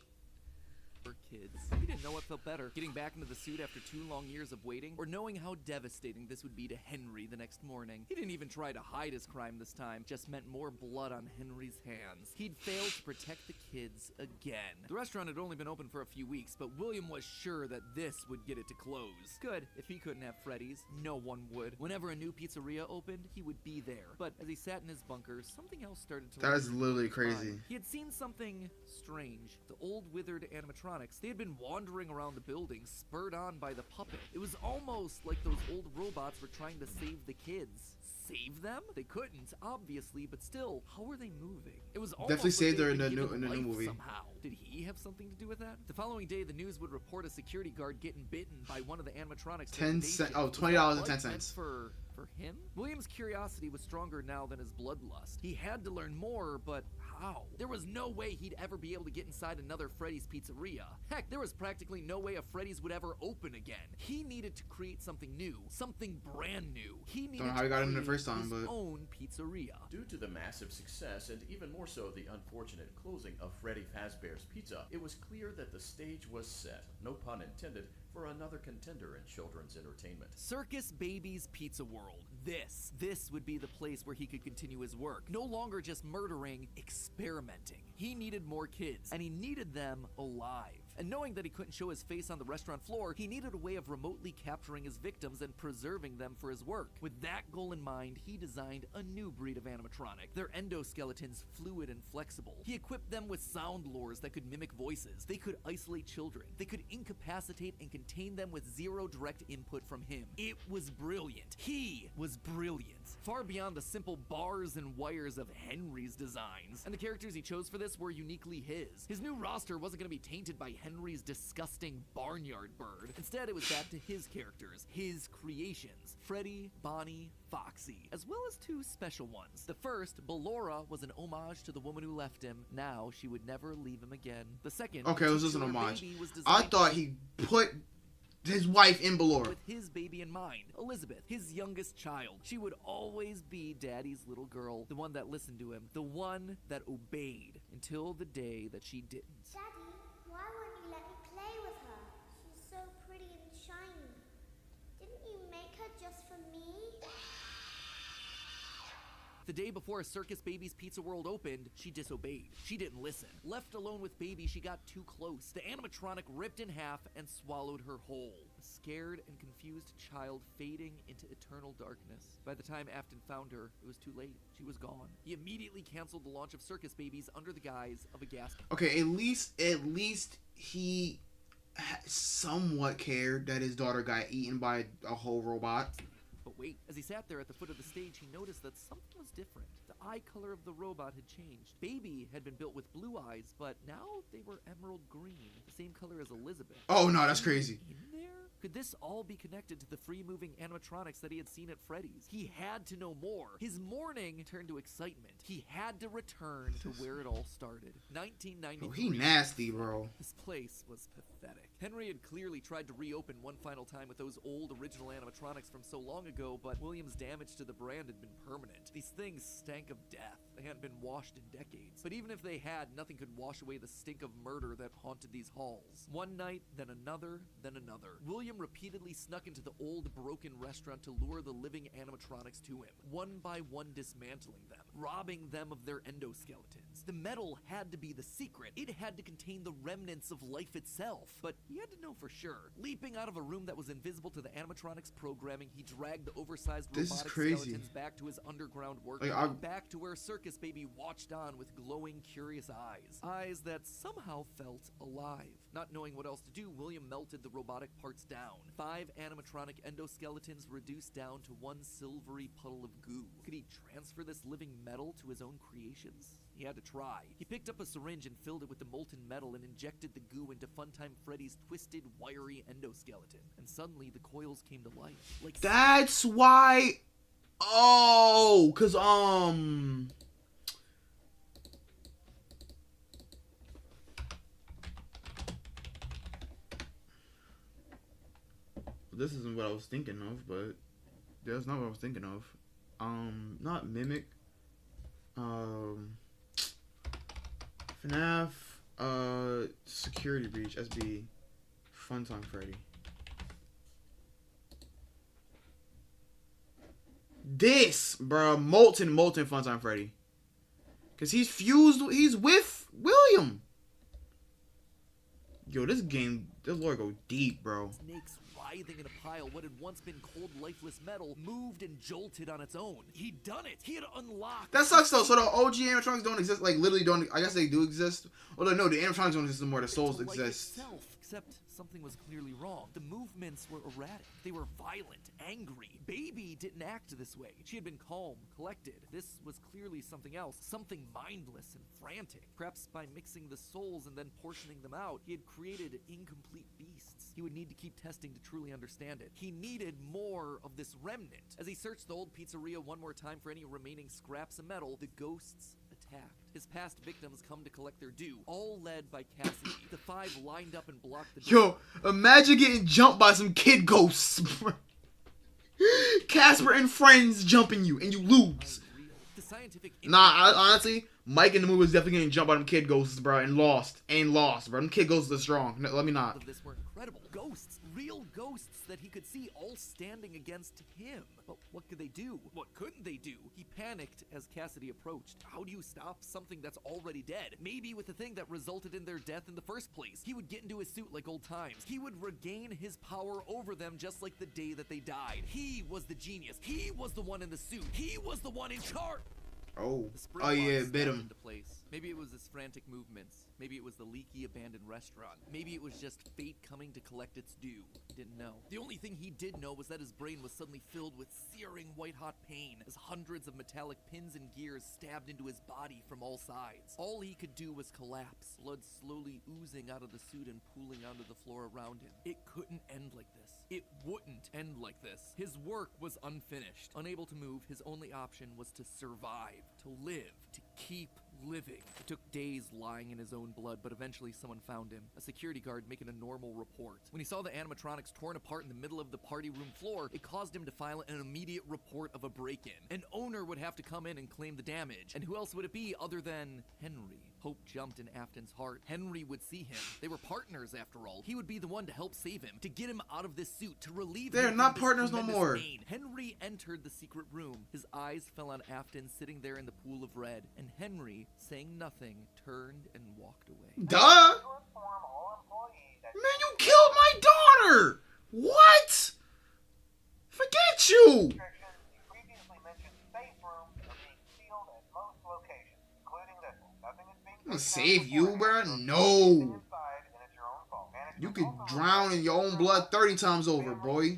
For kids. He didn't know what felt better, getting back into the suit after 2 long years of waiting, or knowing how devastating this would be to Henry the next morning. He didn't even try to hide his crime this time, just meant more blood on Henry's hands. He'd failed to protect the kids again. The restaurant had only been open for a few weeks, but William was sure that this would get it to close. Good, if he couldn't have Freddy's, no one would. Whenever a new pizzeria opened, he would be there. But as he sat in his bunker, something else started to... That is literally crazy. He had seen something strange. The old withered animatronics, they had been wandering around the building, spurred on by the puppet. It was almost like those old robots were trying to save the kids. Save them? They couldn't, obviously, but still, how were they moving? It was almost definitely saved her in the new movie. Somehow. Did he have something to do with that? The following day, the news would report a security guard getting bitten by one of the animatronics. 10 cents. Oh, $20.10. For him? William's curiosity was stronger now than his bloodlust. He had to learn more, but how? There was no way he'd ever be able to get inside another Freddy's pizzeria. Heck, there was practically no way a Freddy's would ever open again. He needed to create something new, something brand new. He needed Don't know how he got in the first time, his but own pizzeria. Due to the massive success and even more so the unfortunate closing of Freddy Fazbear's Pizza, it was clear that the stage was set, no pun intended, for another contender in children's entertainment. Circus Baby's Pizza World. This would be the place where he could continue his work. No longer just murdering, experimenting. He needed more kids, and he needed them alive. And knowing that he couldn't show his face on the restaurant floor, he needed a way of remotely capturing his victims and preserving them for his work. With that goal in mind, he designed a new breed of animatronic. Their endoskeletons fluid and flexible. He equipped them with sound lures that could mimic voices. They could isolate children. They could incapacitate and contain them with zero direct input from him. It was brilliant. He was brilliant. Far beyond the simple bars and wires of Henry's designs. And the characters he chose for this were uniquely his. His new roster wasn't going to be tainted by Henry's disgusting barnyard bird. Instead, it was back to his characters, his creations. Freddy, Bonnie, Foxy, as well as 2 special ones. The first, Ballora, was an homage to the woman who left him. Now she would never leave him again. The second, okay, it was just an homage. Was I thought he put his wife in Ballora. With his baby in mind, Elizabeth, his youngest child. She would always be Daddy's little girl, the one that listened to him, the one that obeyed, until the day that she didn't. Daddy, why won't you let me play with her? She's so pretty and shiny. Didn't you make her just for me? The day before Circus Baby's Pizza World opened, she disobeyed. She didn't listen. Left alone with Baby, she got too close. The animatronic ripped in half and swallowed her whole. A scared and confused child fading into eternal darkness. By the time Afton found her, it was too late. She was gone. He immediately canceled the launch of Circus Babies under the guise of a gas. Okay, at least he somewhat cared that his daughter got eaten by a whole robot. But wait, as he sat there at the foot of the stage, he noticed that something was different. The eye color of the robot had changed. Baby had been built with blue eyes, but now they were emerald green, the same color as Elizabeth. Oh no, that's crazy. In there? Could this all be connected to the free-moving animatronics that he had seen at Freddy's? He had to know more. His mourning turned to excitement. He had to return to where it all started. 1993. Oh, he nasty, bro. This place was pathetic. Henry had clearly tried to reopen one final time with those old original animatronics from so long ago, but William's damage to the brand had been permanent. These things stank of death. They hadn't been washed in decades. But even if they had, nothing could wash away the stink of murder that haunted these halls. One night, then another, then another. William repeatedly snuck into the old broken restaurant to lure the living animatronics to him, one by one dismantling them, robbing them of their endoskeletons. The metal had to be the secret. It had to contain the remnants of life itself. But he had to know for sure. Leaping out of a room that was invisible to the animatronics programming, he dragged the oversized robotic skeletons back to his underground workshop, back to where Circus Baby watched on with glowing, curious eyes. Eyes that somehow felt alive. Not knowing what else to do, William melted the robotic parts down. 5 animatronic endoskeletons reduced down to one silvery puddle of goo. Could he transfer this living metal to his own creations? He had to try. He picked up a syringe and filled it with the molten metal and injected the goo into Funtime Freddy's twisted, wiry endoskeleton. And suddenly, the coils came to life. Like that's why... Oh, cause this isn't what I was thinking of, but that's not what I was thinking of. Not Mimic. FNAF, Security Breach, SB. Funtime Freddy. This, bro, molten Funtime Freddy. Cause he's fused. He's with William. Yo, this game, this lore go deep, bro. Snakes writhing in a pile. What had once been cold, lifeless metal moved and jolted on its own. He'd done it. He had unlocked. That sucks though. So the OG animatronics don't exist. Like literally don't. I guess they do exist. Although no, the animatronics don't exist anymore. The souls exist. Except something was clearly wrong. The movements were erratic. They were violent, angry. Baby didn't act this way. She had been calm, collected. This was clearly something else. Something mindless and frantic. Perhaps by mixing the souls and then portioning them out, he had created incomplete beasts. He would need to keep testing to truly understand it. He needed more of this remnant. As he searched the old pizzeria one more time for any remaining scraps of metal, the ghosts attacked. His past victims come to collect their due, all led by Cassidy. The five lined up and blocked the door. Yo, imagine getting jumped by some kid ghosts. Casper and friends jumping you, and you lose. Nah, honestly, Mike in the movie was definitely getting jumped by them kid ghosts, bro, and lost, bro. Them kid ghosts are strong. No, let me not. Of this were incredible ghosts, real ghosts that he could see, all standing against him. But what could they do? What couldn't they do? He panicked as Cassidy approached. How do you stop something that's already dead? Maybe with the thing that resulted in their death in the first place. He would get into his suit like old times. He would regain his power over them just like the day that they died. He was the genius. He was the one in the suit. He was the one in charge. Oh yeah, bit him. Into place. Maybe it was his frantic movements. Maybe it was the leaky abandoned restaurant. Maybe it was just fate coming to collect its due. He didn't know. The only thing he did know was that his brain was suddenly filled with searing white-hot pain as hundreds of metallic pins and gears stabbed into his body from all sides. All he could do was collapse, blood slowly oozing out of the suit and pooling onto the floor around him. It couldn't end like this. It wouldn't end like this. His work was unfinished. Unable to move, his only option was to survive, to live, to keep living. It took days lying in his own blood, but eventually someone found him. A security guard making a normal report. When he saw the animatronics torn apart in the middle of the party room floor, it caused him to file an immediate report of a break-in. An owner would have to come in and claim the damage. And who else would it be other than Henry? Hope jumped in Afton's heart. Henry would see him. They were partners after all. He would be the one to help save him, to get him out of this suit, to relieve him. They're not partners no more. Pain. Henry entered the secret room. His eyes fell on Afton sitting there in the pool of red, and Henry, saying nothing, turned and walked away. Duh! Man, you killed my daughter! What? Forget you! I'm gonna save you, bro? No. You could drown in your own blood 30 times over, boy.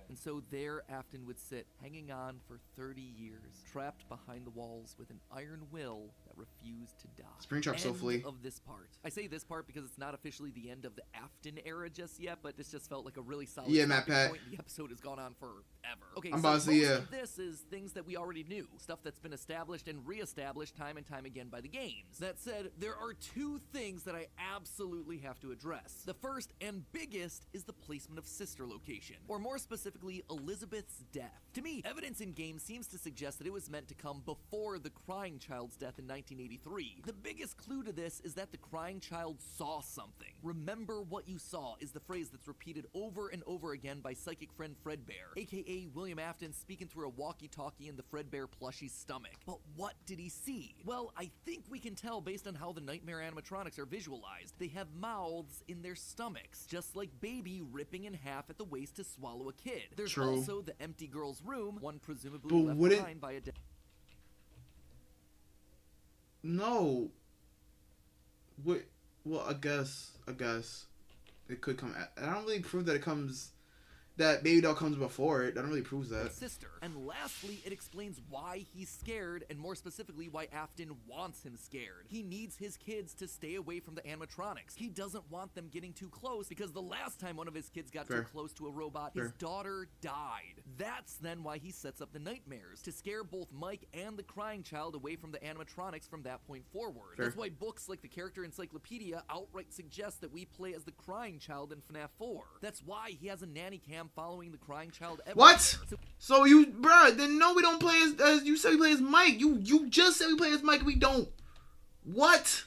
And so there Afton would sit, hanging on for 30 years, trapped behind the walls with an iron will that refused to die. Springtrap so flee. Of this part. I say this part because it's not officially the end of the Afton era just yet, but this just felt like a really solid Matt Pat. point. The episode has gone on forever. Okay, I'm so about to say, most of this is things that we already knew, stuff that's been established and reestablished time and time again by the games. That said, there are two things that I absolutely have to address. The first and biggest is the placement of Sister location, or more specifically, Elizabeth's death. To me, evidence in game seems to suggest that it was meant to come before the crying child's death in 1983. The biggest clue to this is that the crying child saw something. Remember what you saw is the phrase that's repeated over and over again by psychic friend Fredbear, aka William Afton speaking through a walkie-talkie in the Fredbear plushie's stomach. But what did he see? Well, I think we can tell based on how the nightmare animatronics are visualized. They have mouths in their stomachs, just like Baby ripping in half at the waist to swallow a kid. There's also the empty girl's room, one presumably left behind by a dead... No. What? Well, I guess it could come. I don't really prove that it comes. That Baby Doll comes before it. That don't really prove that. Sister. And lastly, it explains why he's scared, and more specifically, why Afton wants him scared. He needs his kids to stay away from the animatronics. He doesn't want them getting too close, because the last time one of his kids got too close to a robot, his daughter died. That's then why he sets up the nightmares, to scare both Mike and the crying child away from the animatronics from that point forward. That's why books like the Character Encyclopedia outright suggest that we play as the crying child in FNAF 4. That's why he has a nanny cam following the crying child everywhere. What? So you, bruh, then no, we don't play as you said we play as Mike. You just said we play as Mike, we don't. What?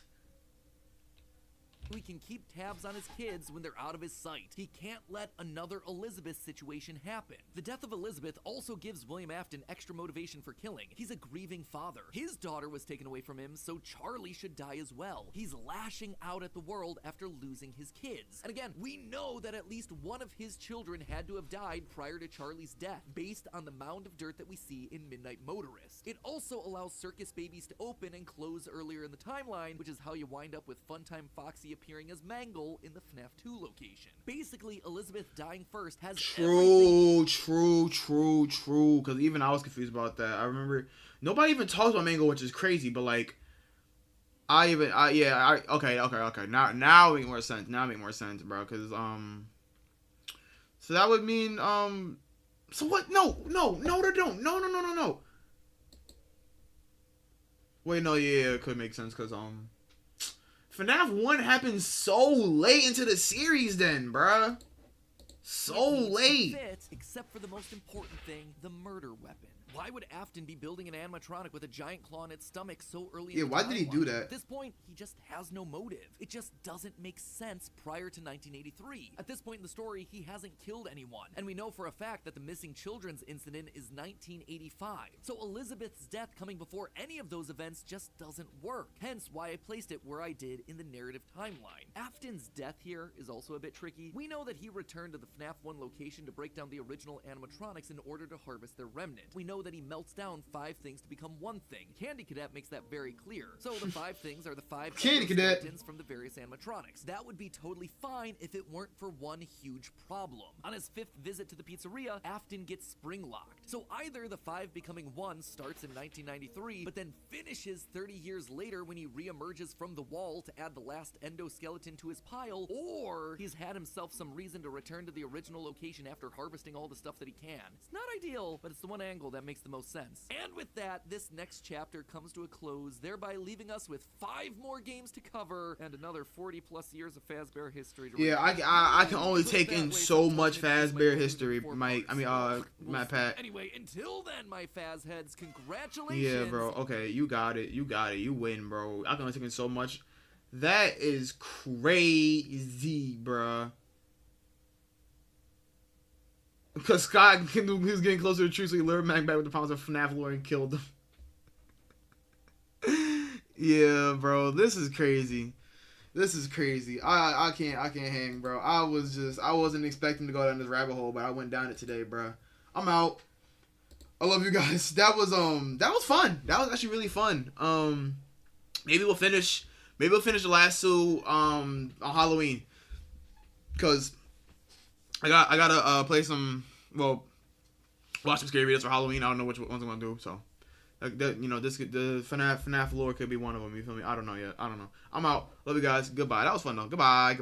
He can keep tabs on his kids when they're out of his sight. He can't let another Elizabeth situation happen. The death of Elizabeth also gives William Afton extra motivation for killing. He's a grieving father. His daughter was taken away from him, so Charlie should die as well. He's lashing out at the world after losing his kids. And again, we know that at least one of his children had to have died prior to Charlie's death, based on the mound of dirt that we see in Midnight Motorist. It also allows circus babies to open and close earlier in the timeline, which is how you wind up with Funtime Foxy appearing as Mangle in the FNAF 2 location. Basically, Elizabeth dying first has True, because even I was confused about that. I remember nobody even talks about Mangle, which is crazy, but like okay. Now it makes more sense. Now it makes more sense, bro. Cause so that would mean so what? No, they don't. No. Wait, no, yeah, it could make sense because FNAF 1 happened so late into the series, then, bruh. So late. Except for the most important thing, the murder weapon. Why would Afton be building an animatronic with a giant claw in its stomach so early in the why did he do that? At this point, he just has no motive. It just doesn't make sense prior to 1983. At this point in the story, he hasn't killed anyone. And we know for a fact that the missing children's incident is 1985. So Elizabeth's death coming before any of those events just doesn't work. Hence why I placed it where I did in the narrative timeline. Afton's death here is also a bit tricky. We know that he returned to the FNAF 1 location to break down the original animatronics in order to harvest their remnant. We know that he melts down 5 things to become 1 thing. Candy Cadet makes that very clear. So the 5 things are the 5 Candy Cadet from the various animatronics. That would be totally fine if it weren't for one huge problem. On his 5th visit to the pizzeria, Afton gets spring locked. So either the 5 becoming 1 starts in 1993, but then finishes 30 years later when he reemerges from the wall to add the last endoskeleton to his pile, or he's had himself some reason to return to the original location after harvesting all the stuff that he can. It's not ideal, but it's the one angle that makes the most sense. And with that, this next chapter comes to a close, thereby leaving us with 5 more games to cover and another 40 plus years of Fazbear history to Yeah, I can only take in so much Fazbear history, Mike. Matt Pat. Anyway, until then, my Faz heads, congratulations. Yeah, bro. Okay, you got it. You win, bro. I can only take in so much. That is crazy, bruh. Because Scott was getting closer to the truth, so he lured Mac back with the promise of FNAF lore and killed him. Yeah, bro, this is crazy. I can't hang, bro. I wasn't expecting to go down this rabbit hole, but I went down it today, bro. I'm out. I love you guys. That was fun. That was actually really fun. Maybe we'll finish the last 2 on Halloween, cause I gotta play some, watch some scary videos for Halloween. I don't know which ones I'm gonna do, so the FNAF lore could be one of them. You feel me? I don't know yet. I don't know. I'm out. Love you guys. Goodbye. That was fun though. Goodbye.